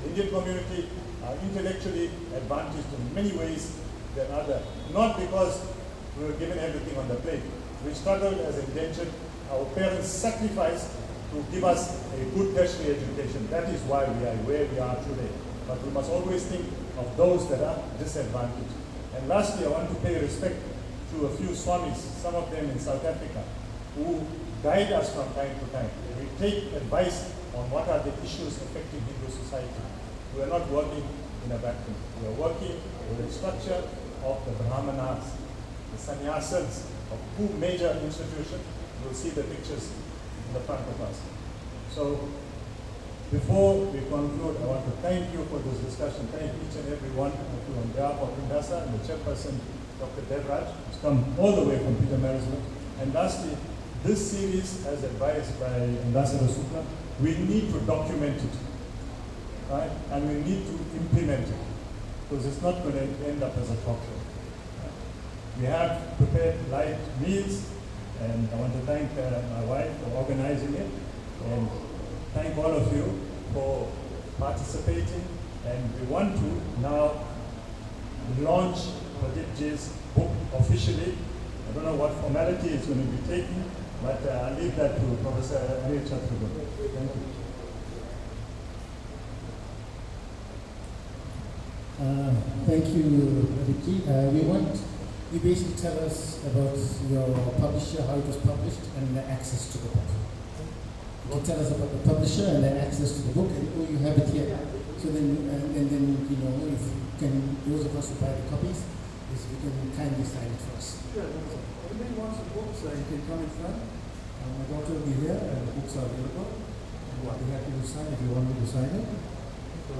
S7: The Indian community are intellectually advantaged in many ways than others. Not because we were given everything on the plate. We struggled as indentured. Our parents sacrificed to give us a good tertiary education. That is why we are where we are today. But we must always think of those that are disadvantaged. And lastly, I want to pay respect to a few swamis, some of them in South Africa, who guide us from time to time. We take advice on what are the issues affecting Hindu society. We are not working in a vacuum. We are working with a structure of the Brahmanas, the sannyasins of 2 major institutions. You will see the pictures in the front of us. So, before we conclude, I want to thank you for this discussion. Thank each and every one of you on behalf of Indasa and the chairperson, Dr. Devraj, who's come all the way from Pietermaritzburg. And lastly, this series, as advised by Ambassador Sukla, we need to document it, right? And we need to implement it, because it's not going to end up as a talk show. We have prepared light meals, and I want to thank my wife for organizing it, and thank all of you for participating. And we want to now launch Pradipji's book officially. I don't know what formality it's going to be taking, but I'll leave that to Professor Anil Chaturvedi. Thank you.
S2: Thank you, Pradipji. You basically tell us about your publisher, how it was published, and the access to the book. You can tell us about the publisher and the access to the book, and you have it here. So then, and then, you know, if you can, those of us who buy the copies, is we can kindly sign it for us.
S9: Sure. Anybody wants the books, you can come in front. My daughter will be here, and the books are available. I'll be happy to sign if you want me to sign it. So,